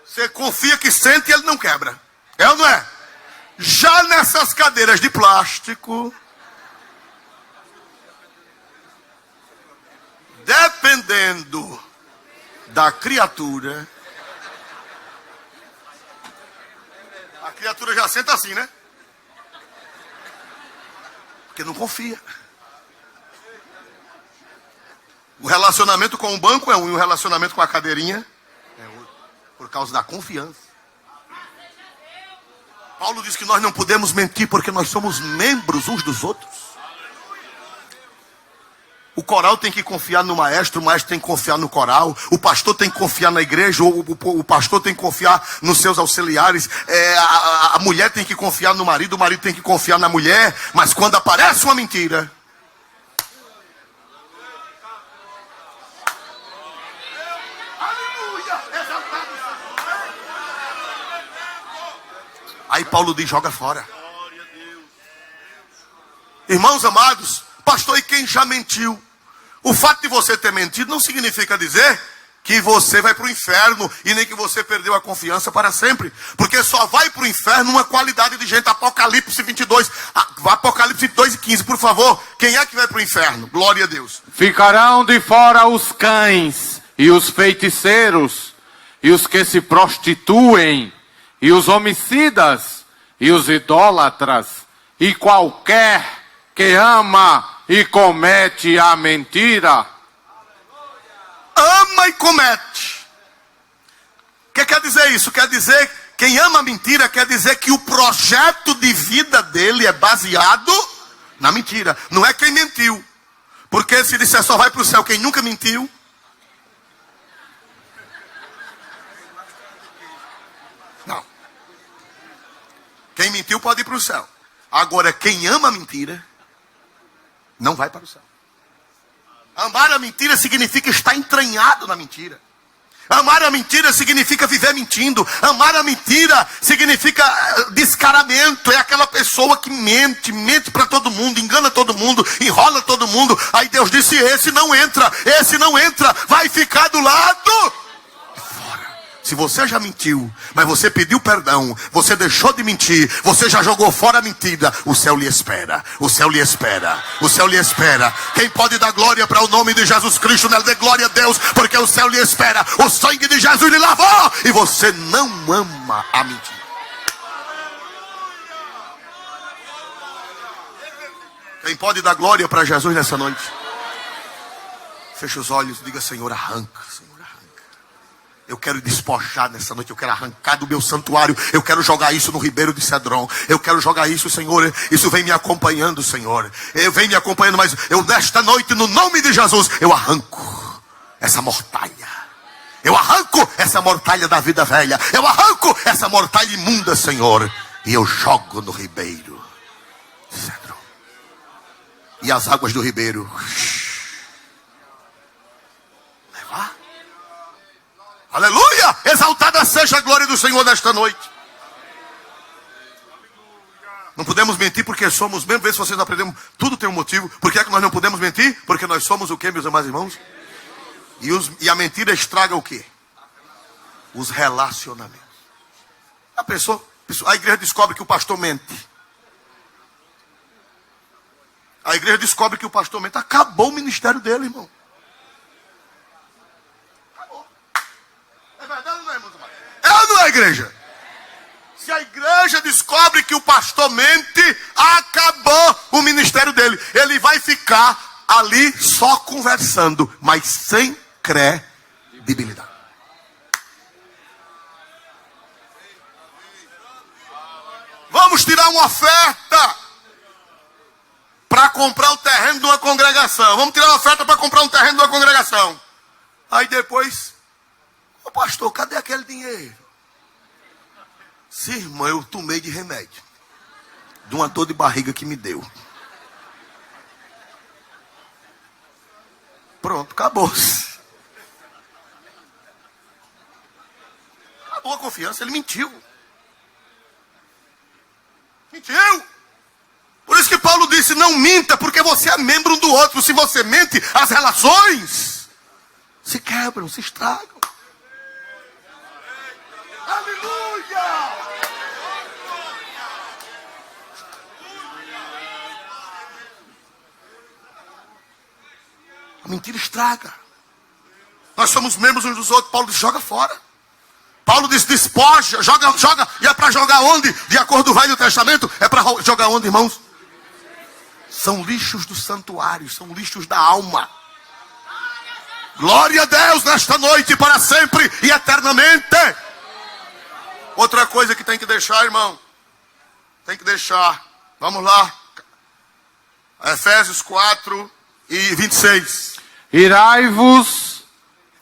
Você confia que sente e ele não quebra. É ou não é? Já nessas cadeiras de plástico, dependendo da criatura, a criatura já senta assim, né? Porque não confia. O relacionamento com o banco é um, e o relacionamento com a cadeirinha é outro. Por causa da confiança. Paulo diz que nós não podemos mentir porque nós somos membros uns dos outros. O coral tem que confiar no maestro, o maestro tem que confiar no coral, o pastor tem que confiar na igreja, o pastor tem que confiar nos seus auxiliares, a mulher tem que confiar no marido, o marido tem que confiar na mulher, mas quando aparece uma mentira, aí Paulo diz, joga fora. Irmãos amados, pastor, e quem já mentiu? O fato de você ter mentido não significa dizer que você vai para o inferno e nem que você perdeu a confiança para sempre. Porque só vai para o inferno uma qualidade de gente. Apocalipse 22, Apocalipse 22:15, por favor. Quem é que vai para o inferno? Glória a Deus. Ficarão de fora os cães e os feiticeiros e os que se prostituem e os homicidas e os idólatras e qualquer que ama e comete a mentira. Ama e comete. O que quer dizer isso? Quer dizer, quem ama a mentira quer dizer que o projeto de vida dele é baseado na mentira. Não é quem mentiu. Porque se disser só vai para o céu quem nunca mentiu, não. Quem mentiu pode ir para o céu. Agora, quem ama a mentira não vai para o céu. Amar a mentira significa estar entranhado na mentira. Amar a mentira significa viver mentindo. Amar a mentira significa descaramento. É aquela pessoa que mente para todo mundo, engana todo mundo, enrola todo mundo. Aí Deus disse, esse não entra, vai ficar do lado fora. Se você já mentiu, mas você pediu perdão, você deixou de mentir, você já jogou fora a mentira, o céu lhe espera, o céu lhe espera, o céu lhe espera. Quem pode dar glória para o nome de Jesus Cristo, né? Dê glória a Deus, porque o céu lhe espera, o sangue de Jesus lhe lavou, e você não ama a mentira. Quem pode dar glória para Jesus nessa noite? Feche os olhos e diga, Senhor, arranca, Senhor. Eu quero despojar nessa noite, eu quero arrancar do meu santuário, eu quero jogar isso no Ribeiro de Cedron, eu quero jogar isso, Senhor, isso vem me acompanhando, Senhor, vem me acompanhando, mas eu nesta noite, no nome de Jesus, eu arranco essa mortalha, eu arranco essa mortalha da vida velha, eu arranco essa mortalha imunda, Senhor, e eu jogo no Ribeiro de Cedron, e as águas do Ribeiro levar. Aleluia! Exaltada seja a glória do Senhor nesta noite. Não podemos mentir porque somos, mesmo ver se vocês não aprenderam, tudo tem um motivo. Por que é que nós não podemos mentir? Porque nós somos o quê, meus amados irmãos? E a mentira estraga o quê? Os relacionamentos. A igreja descobre que o pastor mente. A igreja descobre que o pastor mente. Acabou o ministério dele, irmão. Acabou. É verdade ou não é, irmão? É ou não é, igreja? Se a igreja descobre que o pastor mente, acabou o ministério dele. Ele vai ficar ali só conversando, mas sem credibilidade. Vamos tirar uma oferta para comprar o terreno de uma congregação. Vamos tirar uma oferta para comprar um terreno de uma congregação. Aí depois, ô pastor, cadê aquele dinheiro? Sim, irmão, eu tomei de remédio. De uma dor de barriga que me deu. Pronto, acabou-se. Acabou a confiança, ele mentiu. Mentiu. Por isso que Paulo disse, não minta, porque você é membro um do outro. Se você mente, as relações se quebram, se estragam. Aleluia! A mentira estraga. Nós somos membros uns dos outros. Paulo diz, joga fora. Paulo diz, despoja, joga. E é para jogar onde? De acordo com o Velho Testamento, é para jogar onde, irmãos? São lixos do santuário, são lixos da alma. Glória a Deus nesta noite, para sempre e eternamente. Outra coisa que tem que deixar, irmão. Tem que deixar. Vamos lá. Efésios 4 e 26. Irai-vos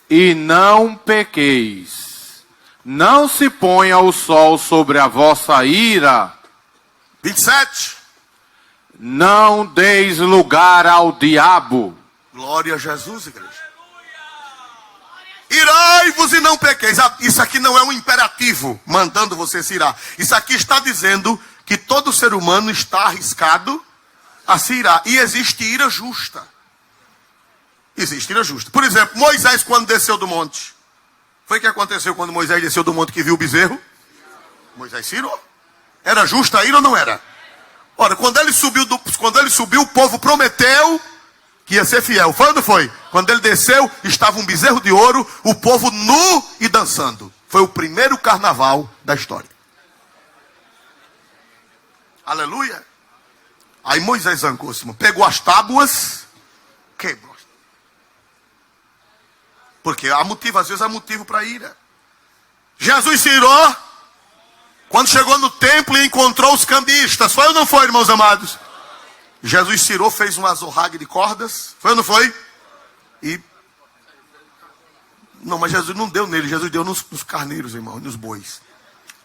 e não pequeis. Não se ponha o sol sobre a vossa ira. 27. Não deis lugar ao diabo. Glória a Jesus, igreja. Irai-vos e não pequeis. Isso aqui não é um imperativo mandando você se irar. Isso aqui está dizendo que todo ser humano está arriscado a se irar. E existe ira justa. Existe ira justa. Por exemplo, Moisés quando desceu do monte. Foi o que aconteceu quando Moisés desceu do monte que viu o bezerro? Moisés se irou. Era justa a ira ou não era? Ora, quando ele subiu, o povo prometeu que ia ser fiel. Foi ou não foi? Quando ele desceu, estava um bezerro de ouro, o povo nu e dançando. Foi o primeiro carnaval da história. Aleluia. Aí Moisés zangou-se, pegou as tábuas, quebrou. Porque há motivo, às vezes há motivo para ira. Jesus se irou quando chegou no templo e encontrou os cambistas. Foi ou não foi, irmãos amados? Jesus se irou, fez um azorrague de cordas. Foi ou não foi? Não, mas Jesus não deu nele. Jesus deu nos carneiros, irmão, nos bois.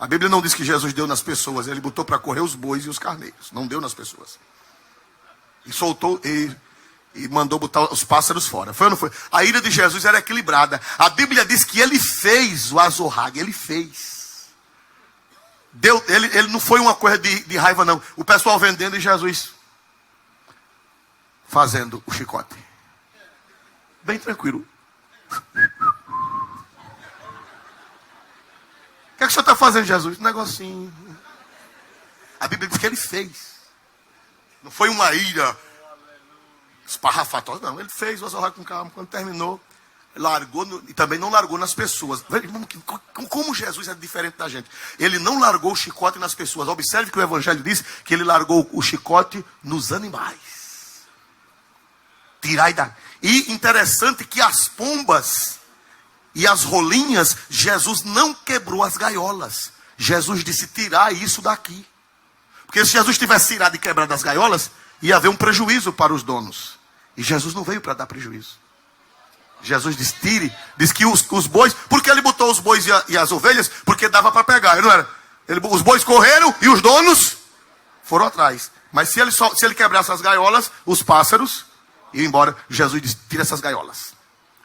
A Bíblia não diz que Jesus deu nas pessoas. Ele botou para correr os bois e os carneiros. Não deu nas pessoas. E soltou e mandou botar os pássaros fora. Foi ou não foi? A ira de Jesus era equilibrada. A Bíblia diz que ele fez o azorrague. Ele fez. Ele não foi uma coisa de raiva, não. O pessoal vendendo e Jesus fazendo o chicote. Bem tranquilo. O que é que o senhor está fazendo, Jesus? Um negocinho. A Bíblia diz que ele fez. Não foi uma ira esparrafatosa, não. Ele fez o azorrague com calma. Quando terminou, largou e também não largou nas pessoas. Como Jesus é diferente da gente. Ele não largou o chicote nas pessoas. Observe que o Evangelho diz que ele largou o chicote nos animais. E interessante que as pombas e as rolinhas, Jesus não quebrou as gaiolas. Jesus disse, tirar isso daqui. Porque se Jesus tivesse tirado e quebrado as gaiolas, ia haver um prejuízo para os donos. E Jesus não veio para dar prejuízo. Jesus disse, tire. Diz que os bois, porque ele botou os bois e as ovelhas, porque dava para pegar, não era? Os bois correram e os donos foram atrás. Mas se ele quebrasse as gaiolas, os pássaros iam embora. Jesus disse, tira essas gaiolas.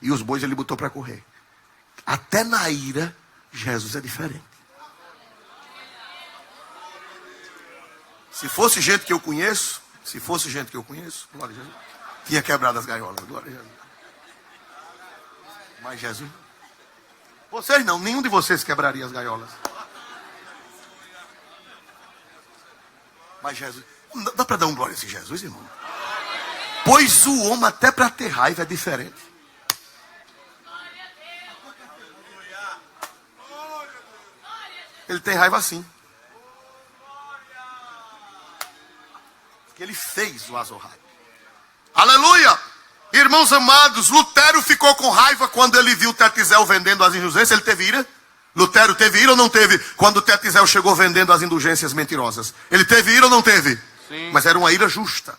E os bois ele botou para correr. Até na ira, Jesus é diferente. Se fosse gente que eu conheço, glória a Jesus, tinha quebrado as gaiolas, glória a Jesus. Mas Jesus, vocês não, nenhum de vocês quebraria as gaiolas. Mas Jesus, dá para dar um glória a esse Jesus, irmão? Pois o homem até para ter raiva é diferente. Ele tem raiva assim. Porque ele fez o Azorrai. Aleluia! Irmãos amados, Lutero ficou com raiva quando ele viu Tetzel vendendo as indulgências. Ele teve ira? Lutero teve ira ou não teve? Quando Tetzel chegou vendendo as indulgências mentirosas. Ele teve ira ou não teve? Sim. Mas era uma ira justa.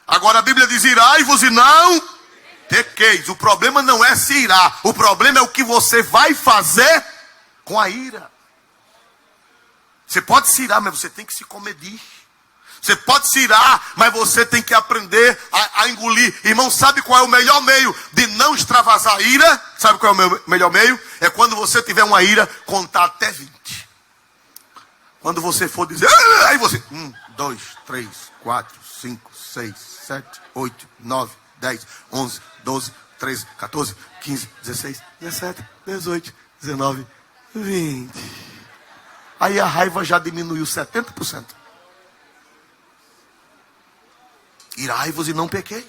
Agora a Bíblia diz: irai-vos e não pequeis. O problema não é se irar. O problema é o que você vai fazer com a ira. Você pode se irar, mas você tem que se comedir. Você pode se irar, mas você tem que aprender a engolir. Irmão, sabe qual é o melhor meio de não extravasar a ira? Sabe qual é o melhor meio? É quando você tiver uma ira, contar até 20. Quando você for dizer, aí você, 1, 2, 3, 4, 5, 6, 7, 8, 9, 10, 11, 12, 13, 14, 15, 16, 17, 18, 19, 20. Aí a raiva já diminuiu 70%. Irai-vos e não pequeis.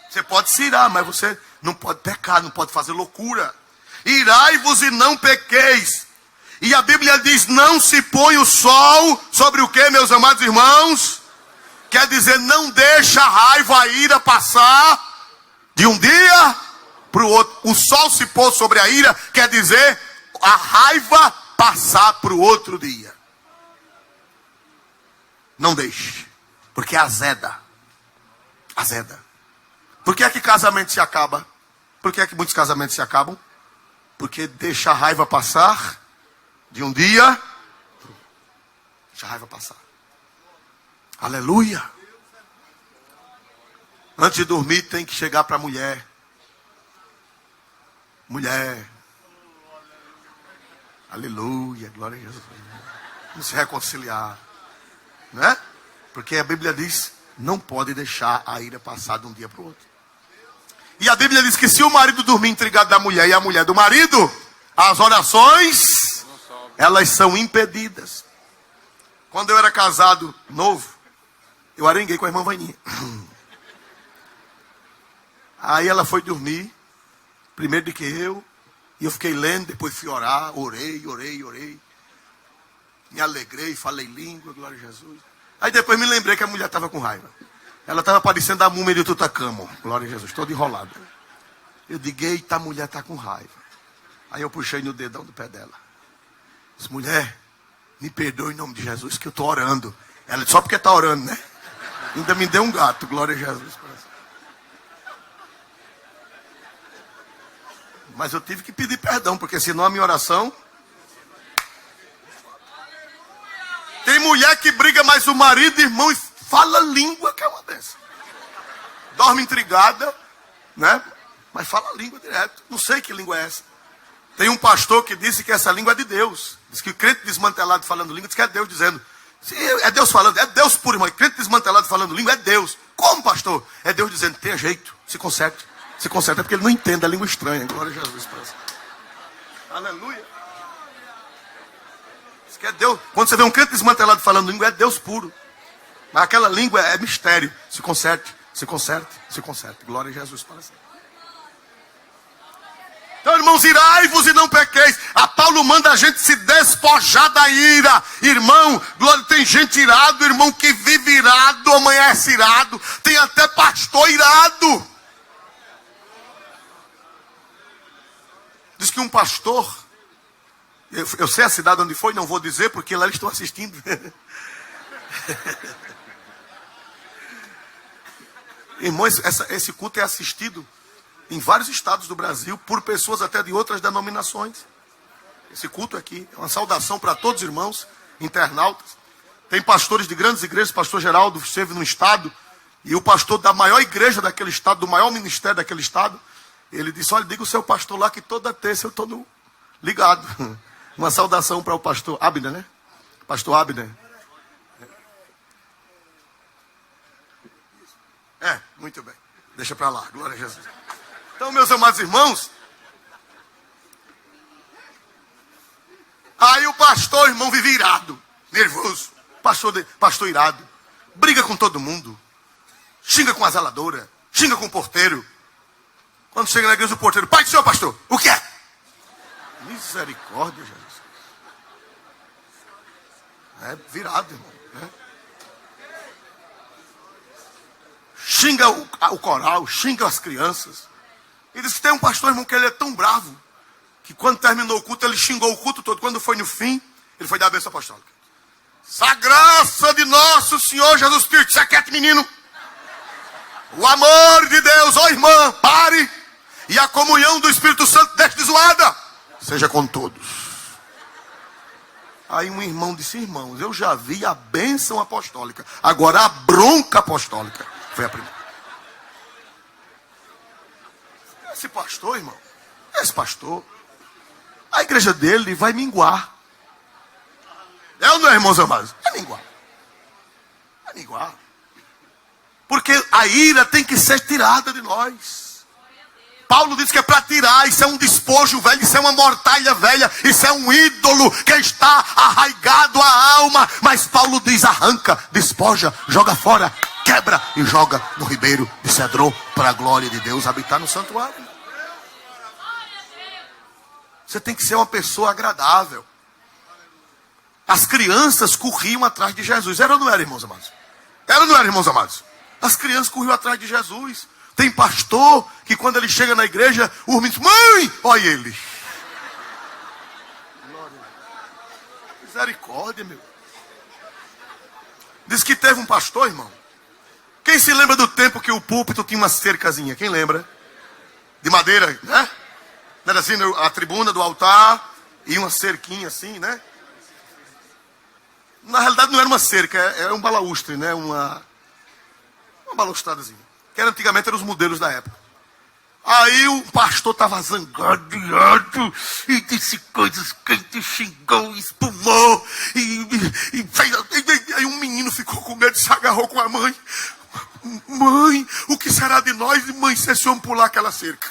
Você pode se irar, mas você não pode pecar, não pode fazer loucura. Irai-vos e não pequeis. E a Bíblia diz: não se põe o sol sobre o que, meus amados irmãos? Quer dizer, não deixa a raiva, a ira passar de um dia para o outro. O sol se pôr sobre a ira, quer dizer, a raiva passar para o outro dia. Não deixe. Porque azeda. Azeda. Por que é que casamento se acaba? Por que é que muitos casamentos se acabam? Porque deixa a raiva passar de um dia. Deixa a raiva passar. Aleluia. Antes de dormir tem que chegar para a mulher. Mulher. Aleluia. Glória a Jesus. Vamos se reconciliar. Não é? Porque a Bíblia diz: não pode deixar a ira passar de um dia para o outro. E a Bíblia diz que se o marido dormir intrigado da mulher e a mulher do marido, as orações, elas são impedidas. Quando eu era casado novo, eu arenguei com a irmã Vaininha. Aí ela foi dormir, primeiro do que eu, e eu fiquei lendo, depois fui orar, orei. Me alegrei, falei língua, glória a Jesus. Aí depois me lembrei que a mulher estava com raiva. Ela estava parecendo a múmia de Tutacamo. Glória a Jesus, toda enrolada. Eu digo: eita, a mulher está com raiva. Aí eu puxei no dedão do pé dela. Disse: mulher, me perdoe em nome de Jesus que eu estou orando. Ela disse: só porque está orando, né? Ainda me deu um gato, glória a Jesus. Mas eu tive que pedir perdão, porque senão a minha oração... Tem mulher que briga mais o marido, irmão, e fala língua, que é uma dessa. Dorme intrigada, né? Mas fala língua direto. Não sei que língua é essa. Tem um pastor que disse que essa língua é de Deus. Diz que o crente desmantelado falando língua, diz que é Deus dizendo. Sim, é Deus falando, é Deus puro, irmão. Crente desmantelado falando língua é Deus. Como, pastor? É Deus dizendo: tenha jeito, se conserte. Se conserte, é porque ele não entende a língua estranha. Glória a Jesus. Aleluia. Que é Deus. Quando você vê um crente desmantelado falando língua, é Deus puro. Mas aquela língua é mistério. Se conserte, se conserte, se conserte. Glória a Jesus para sempre. Então, irmãos, irai-vos e não pequeis. A Paulo manda a gente se despojar da ira. Irmão, glória, tem gente irado, irmão, que vive irado, amanhece irado. Tem até pastor irado. Diz que um pastor... Eu sei a cidade onde foi, não vou dizer, porque lá eles estão assistindo. Irmãos, esse culto é assistido em vários estados do Brasil, por pessoas até de outras denominações. Esse culto aqui é uma saudação para todos os irmãos, internautas. Tem pastores de grandes igrejas, pastor Geraldo esteve no estado, e o pastor da maior igreja daquele estado, do maior ministério daquele estado, ele disse: olha, diga o seu pastor lá que toda terça eu estou ligado. Uma saudação para o pastor Abner, né? Pastor Abner. Muito bem. Deixa para lá, glória a Jesus. Então, meus amados irmãos, aí o pastor, irmão, vive irado, nervoso. Pastor irado. Briga com todo mundo. xinga com a zeladora, xinga com o porteiro. Quando chega na igreja, o porteiro: pai do senhor, pastor, o que é? Misericórdia, Jesus. É virado, irmão. Né? Xinga o coral, xinga as crianças. E diz que tem um pastor, irmão, que ele é tão bravo, que quando terminou o culto, ele xingou o culto todo. Quando foi no fim, ele foi dar a bênção apostólica. A graça de nosso Senhor Jesus Cristo. Se aquiete, menino. O amor de Deus, ó irmã, pare. E a comunhão do Espírito Santo, deixe de zoada, seja com todos. Aí um irmão disse: irmãos, eu já vi a bênção apostólica, agora a bronca apostólica foi a primeira. Esse pastor, irmão, esse pastor, a igreja dele vai minguar. É ou não é, irmãos amados? É minguar. É minguar. Porque a ira tem que ser tirada de nós. Paulo diz que é para tirar. Isso é um despojo velho, isso é uma mortalha velha, isso é um ídolo que está arraigado à alma. Mas Paulo diz: arranca, despoja, joga fora, quebra e joga no ribeiro de Cedron, para a glória de Deus habitar no santuário. Você tem que ser uma pessoa agradável. As crianças corriam atrás de Jesus. Era ou não era, irmãos amados? Era ou não era, irmãos amados? As crianças corriam atrás de Jesus. Tem pastor que quando ele chega na igreja, os meninos: mãe, olha ele. Misericórdia, meu. Diz que teve um pastor, irmão. Quem se lembra do tempo que o púlpito tinha uma cercazinha? Quem lembra? De madeira, né? Era assim, a tribuna do altar e uma cerquinha assim, né? Na realidade não era uma cerca, era um balaustre, né? Uma balustradazinha. Que antigamente eram os modelos da época. Aí o pastor estava zangado e disse coisas quentes, xingou, espumou e fez. Aí um menino ficou com medo, se agarrou com a mãe. Mãe, o que será de nós, mãe, se esse homem pular aquela cerca?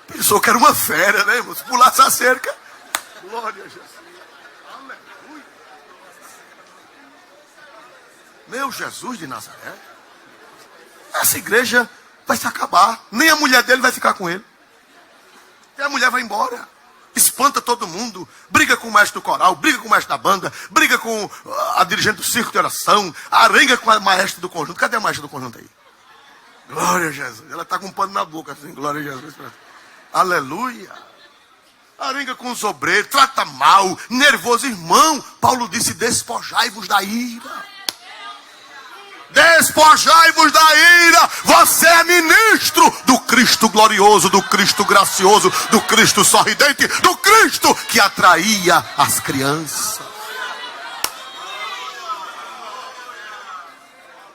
Pensou que era uma fera, né, irmão? Se pulasse a cerca. Glória a Jesus. Aleluia. Meu Jesus de Nazaré. Essa igreja vai se acabar. Nem a mulher dele vai ficar com ele. E a mulher vai embora. Espanta todo mundo. Briga com o mestre do coral. Briga com o mestre da banda. Briga com a dirigente do circo de oração. Arenga com a maestra do conjunto. Cadê a maestra do conjunto aí? Glória a Jesus. Ela está com um pano na boca assim. Glória a Jesus. Aleluia. Arenga com os obreiros, trata mal, nervoso. Irmão, Paulo disse: despojai-vos da ira. Despojai-vos da ira. Você é ministro do Cristo glorioso, do Cristo gracioso, do Cristo sorridente, do Cristo que atraía as crianças.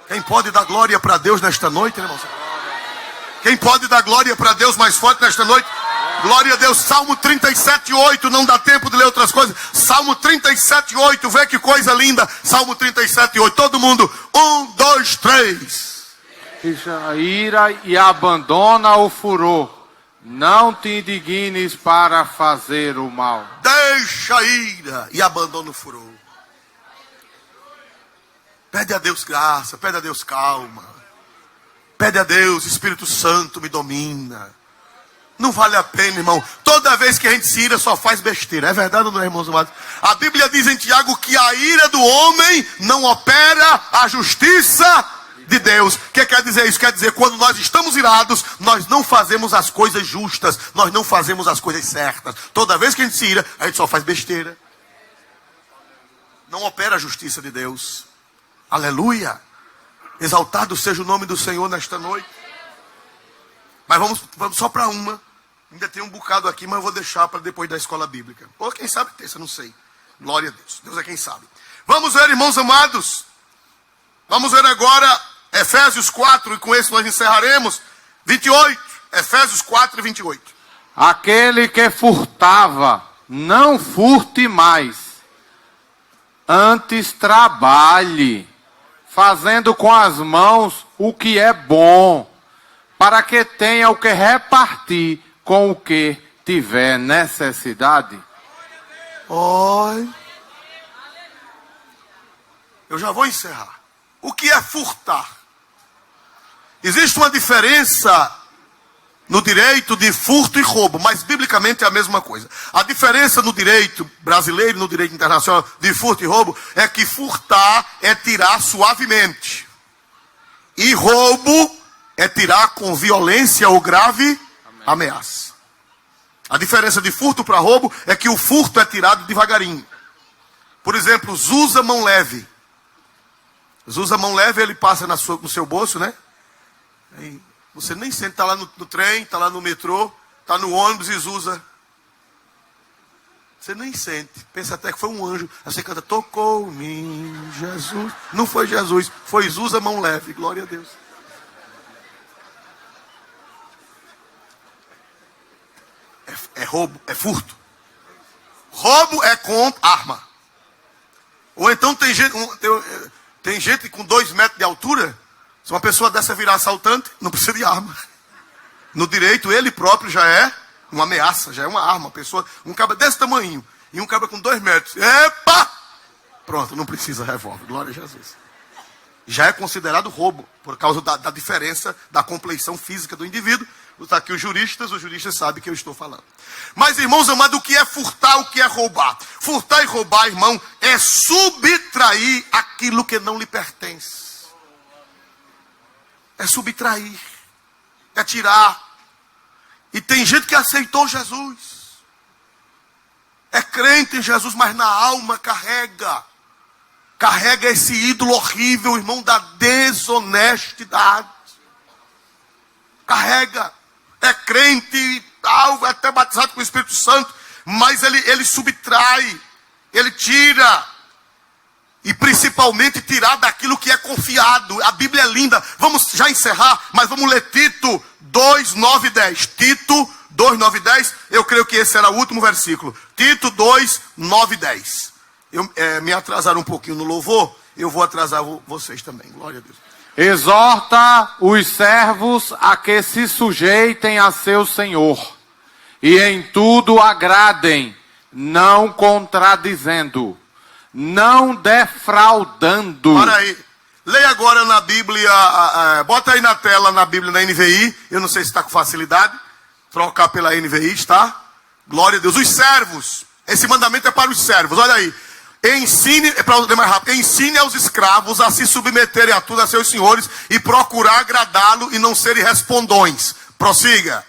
Quem pode dar glória para Deus nesta noite, irmãos? Quem pode dar glória para Deus mais forte nesta noite? Glória a Deus. Salmo 37:8. Não dá tempo de ler outras coisas. Salmo 37:8. Vê que coisa linda. Salmo 37:8. Todo mundo. 1, 2, 3. Deixa a ira e abandona o furor. Não te indignes para fazer o mal. Deixa a ira e abandona o furor. Pede a Deus graça. Pede a Deus calma. Pede a Deus: Espírito Santo me domina. Não vale a pena, irmão. Toda vez que a gente se ira, só faz besteira. É verdade ou não é, irmãos amados? A Bíblia diz em Tiago que a ira do homem não opera a justiça de Deus. O que quer dizer isso? Quer dizer, quando nós estamos irados, nós não fazemos as coisas justas. Nós não fazemos as coisas certas. Toda vez que a gente se ira, a gente só faz besteira. Não opera a justiça de Deus. Aleluia. Exaltado seja o nome do Senhor nesta noite. Mas vamos só para uma. Ainda tem um bocado aqui, mas eu vou deixar para depois da escola bíblica. Ou quem sabe terça, não sei. Glória a Deus. Deus é quem sabe. Vamos ver, irmãos amados. Vamos ver agora Efésios 4, e com esse nós encerraremos. 28. Efésios 4 e 28. Aquele que furtava, não furte mais. Antes trabalhe, fazendo com as mãos o que é bom, para que tenha o que repartir com o que tiver necessidade. Oi. Eu já vou encerrar. O que é furtar? Existe uma diferença no direito de furto e roubo, mas biblicamente é a mesma coisa. A diferença no direito brasileiro e no direito internacional de furto e roubo é que furtar é tirar suavemente. E roubo é tirar com violência ou grave ameaça. A diferença de furto para roubo é que o furto é tirado devagarinho. Por exemplo, Zusa mão leve. Zusa mão leve, ele passa no seu bolso, né? Aí você nem sente, está lá no trem, está lá no metrô, está no ônibus e Zusa. Você nem sente. Pensa até que foi um anjo. Aí você canta, tocou-me Jesus. Não foi Jesus, foi Zusa mão leve. Glória a Deus. É roubo, é furto. Roubo é com arma. Ou então tem gente com 2 metros de altura. Se uma pessoa dessa virar assaltante, não precisa de arma. No direito, ele próprio já é uma ameaça, já é uma arma. Um cabra desse tamanho e um cabra com 2 metros. Epa! Pronto, não precisa revólver. Glória a Jesus. Já é considerado roubo, por causa da diferença da compleição física do indivíduo. Está aqui os juristas sabem o que eu estou falando. Mas, irmãos amados, o que é furtar, o que é roubar? Furtar e roubar, irmão, é subtrair aquilo que não lhe pertence. É subtrair, é tirar. E tem gente que aceitou Jesus. É crente em Jesus, mas na alma carrega esse ídolo horrível, irmão, da desonestidade. Carrega. É crente, até batizado com o Espírito Santo, mas ele subtrai, ele tira. E principalmente tirar daquilo que é confiado. A Bíblia é linda. Vamos já encerrar, mas vamos ler Tito 2, 9 e 10. Tito 2, 9 e 10. Eu creio que esse era o último versículo. Tito 2, 9 e 10. Me atrasaram um pouquinho no louvor. Eu vou atrasar vocês também. Glória a Deus. Exorta os servos a que se sujeitem a seu Senhor. E em tudo agradem, não contradizendo. Não defraudando. Para aí. Leia agora na Bíblia. Bota aí na tela, na Bíblia, na NVI. Eu não sei se está com facilidade. Trocar pela NVI, está? Glória a Deus. Os servos. Esse mandamento é para os servos. Olha aí. Ensine, para ler mais rápido. Ensine aos escravos a se submeterem a tudo a seus senhores e procurar agradá-lo e não serem respondões. Prossiga.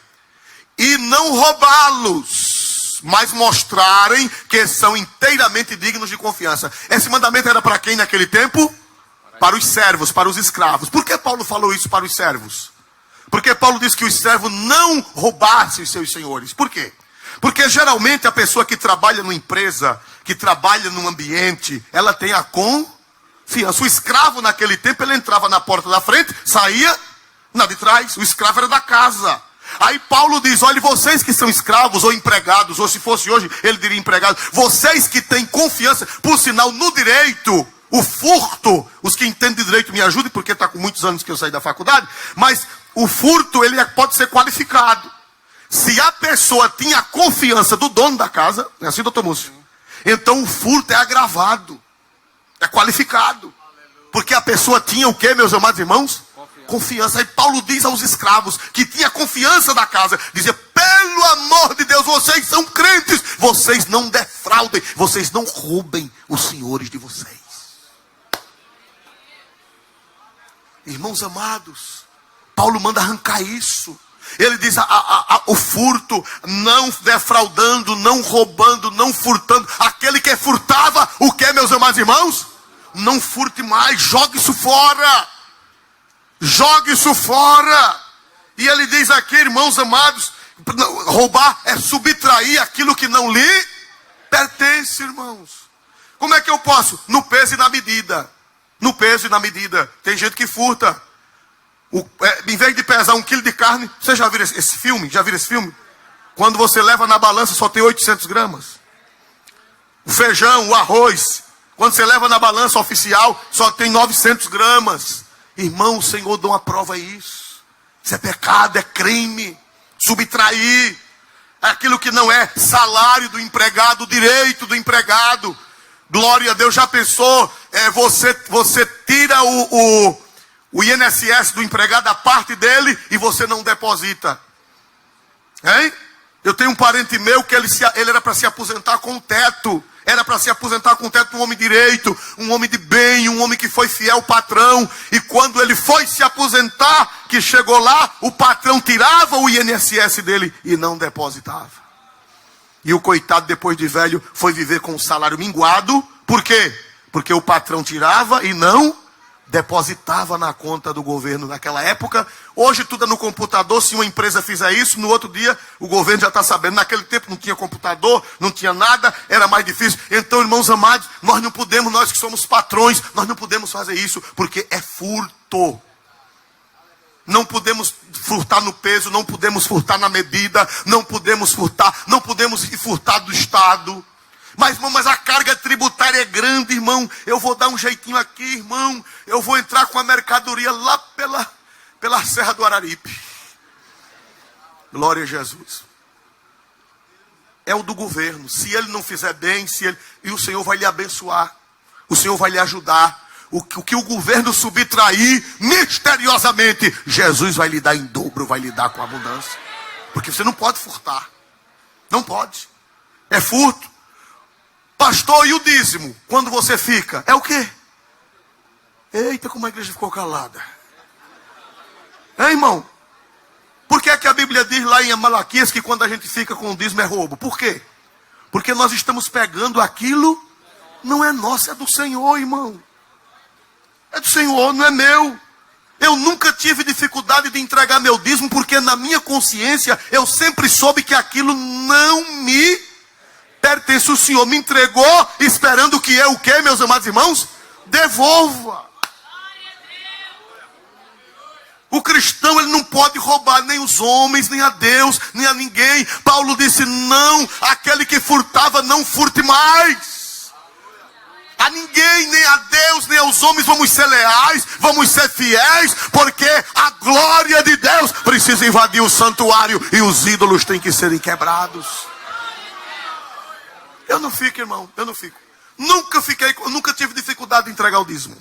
E não roubá-los, mas mostrarem que são inteiramente dignos de confiança. Esse mandamento era para quem naquele tempo? Para os servos, para os escravos. Por que Paulo falou isso para os servos? Porque Paulo disse que os servos não roubassem os seus senhores. Por quê? Porque geralmente a pessoa que trabalha numa empresa, que trabalha num ambiente, ela tem a confiança. O escravo naquele tempo, ele entrava na porta da frente, saía na de trás. O escravo era da casa. Aí Paulo diz, olha, vocês que são escravos ou empregados, ou se fosse hoje, ele diria empregados, vocês que têm confiança, por sinal, no direito, o furto, os que entendem de direito me ajudem, porque está com muitos anos que eu saí da faculdade, mas o furto, ele pode ser qualificado. Se a pessoa tinha a confiança do dono da casa, é assim, doutor Múcio? Então o furto é agravado, é qualificado. Porque a pessoa tinha o quê, meus amados irmãos? Confiança. Aí Paulo diz aos escravos que tinha confiança da casa, dizia, pelo amor de Deus, vocês são crentes, vocês não defraudem, vocês não roubem os senhores de vocês. Irmãos amados, Paulo manda arrancar isso. Ele diz o furto, não defraudando, não roubando, não furtando. Aquele que furtava, o que, meus amados irmãos? Não furte mais, jogue isso fora. Jogue isso fora. E ele diz aqui, irmãos amados, roubar é subtrair aquilo que não lhe pertence, irmãos. Como é que eu posso? No peso e na medida. No peso e na medida. Tem gente que furta. Em vez de pesar 1 quilo de carne, você já viu esse filme? Já viu esse filme? Quando você leva na balança só tem 800 gramas. O feijão, o arroz, quando você leva na balança oficial, só tem 900 gramas. Irmão, o Senhor dá uma prova a isso. Isso é pecado, é crime. Subtrair aquilo que não é salário do empregado, direito do empregado. Glória a Deus. Já pensou, você tira o INSS do empregado, a parte dele, e você não deposita. Hein? Eu tenho um parente meu que ele era para se aposentar com teto. Era para se aposentar com teto, um homem direito, um homem de bem, um homem que foi fiel ao patrão. E quando ele foi se aposentar, que chegou lá, o patrão tirava o INSS dele e não depositava. E o coitado, depois de velho, foi viver com o salário minguado. Por quê? Porque o patrão tirava e não depositava na conta do governo naquela época. Hoje tudo é no computador. Se uma empresa fizer isso, no outro dia o governo já está sabendo. Naquele tempo não tinha computador, não tinha nada, era mais difícil. Então, irmãos amados, nós não podemos, nós que somos patrões, nós não podemos fazer isso, porque é furto. Não podemos furtar no peso, não podemos furtar na medida, não podemos furtar do Estado. Mas, irmão, a carga tributária é grande, irmão. Eu vou dar um jeitinho aqui, irmão. Eu vou entrar com a mercadoria lá pela Serra do Araripe. Glória a Jesus. É o do governo. Se ele não fizer bem, e o Senhor vai lhe abençoar. O Senhor vai lhe ajudar. O que o governo subtrair, misteriosamente, Jesus vai lhe dar em dobro, vai lhe dar com abundância. Porque você não pode furtar. Não pode. É furto. Pastor, e o dízimo? Quando você fica, é o quê? Eita, como a igreja ficou calada. Irmão? Por que é que a Bíblia diz lá em Malaquias que quando a gente fica com o dízimo é roubo? Por quê? Porque nós estamos pegando aquilo, não é nosso, é do Senhor, irmão. É do Senhor, não é meu. Eu nunca tive dificuldade de entregar meu dízimo, porque na minha consciência eu sempre soube que aquilo não me pertence. O Senhor me entregou, esperando que eu, o quê, meus amados irmãos? Devolva. O cristão, ele não pode roubar nem os homens, nem a Deus, nem a ninguém. Paulo disse, não, aquele que furtava, não furte mais. A ninguém, nem a Deus, nem aos homens, vamos ser leais, vamos ser fiéis, porque a glória de Deus precisa invadir o santuário e os ídolos têm que serem quebrados. Eu não fico, irmão, eu não fico. Nunca tive dificuldade de entregar o dízimo.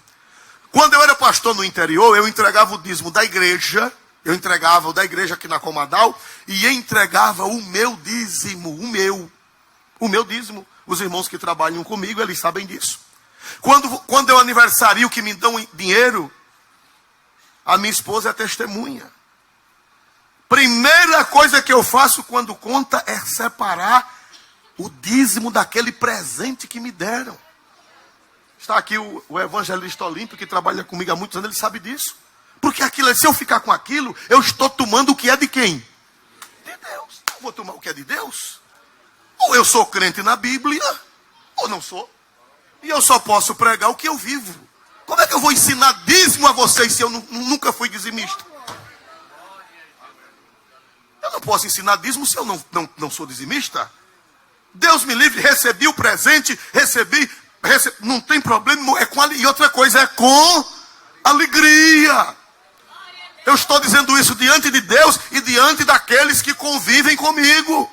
Quando eu era pastor no interior, eu entregava o dízimo da igreja. Eu entregava o da igreja aqui na Comadal. E entregava o meu dízimo. O meu dízimo. Os irmãos que trabalham comigo, eles sabem disso. Quando eu aniversario que me dão dinheiro, a minha esposa é testemunha. Primeira coisa que eu faço quando conta é separar o dízimo daquele presente que me deram. Está aqui o evangelista Olímpio, que trabalha comigo há muitos anos, ele sabe disso. Porque aquilo, se eu ficar com aquilo, eu estou tomando o que é de quem? De Deus. Eu vou tomar o que é de Deus? Ou eu sou crente na Bíblia, ou não sou. E eu só posso pregar o que eu vivo. Como é que eu vou ensinar dízimo a vocês se eu nunca fui dizimista? Eu não posso ensinar dízimo se eu não sou dizimista. Deus me livre, recebi o presente, recebi, não tem problema, e outra coisa, é com alegria. Eu estou dizendo isso diante de Deus e diante daqueles que convivem comigo.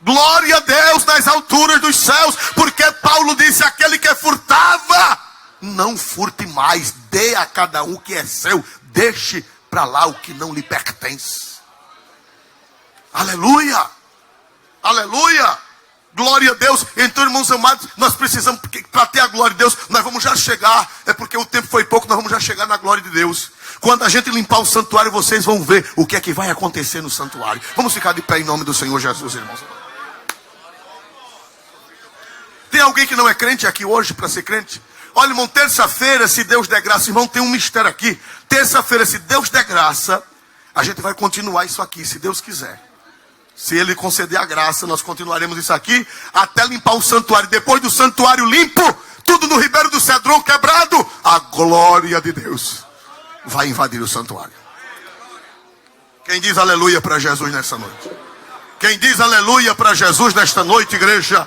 Glória a Deus nas alturas dos céus, porque Paulo disse, aquele que furtava, não furte mais, dê a cada um o que é seu, deixe para lá o que não lhe pertence. Aleluia, aleluia. Glória a Deus. Então, irmãos amados, nós precisamos, para ter a glória de Deus, nós vamos já chegar, é porque o tempo foi pouco, nós vamos já chegar na glória de Deus. Quando a gente limpar o santuário, vocês vão ver o que é que vai acontecer no santuário. Vamos ficar de pé em nome do Senhor Jesus, irmãos. Tem alguém que não é crente aqui hoje para ser crente? Olha, irmão, terça-feira, se Deus der graça, irmão, tem um mistério aqui. Terça-feira, se Deus der graça, a gente vai continuar isso aqui, se Deus quiser. Se Ele conceder a graça, nós continuaremos isso aqui até limpar o santuário. Depois do santuário limpo, tudo no Ribeiro do Cedron quebrado, a glória de Deus vai invadir o santuário. Quem diz aleluia para Jesus nesta noite? Quem diz aleluia para Jesus nesta noite, igreja?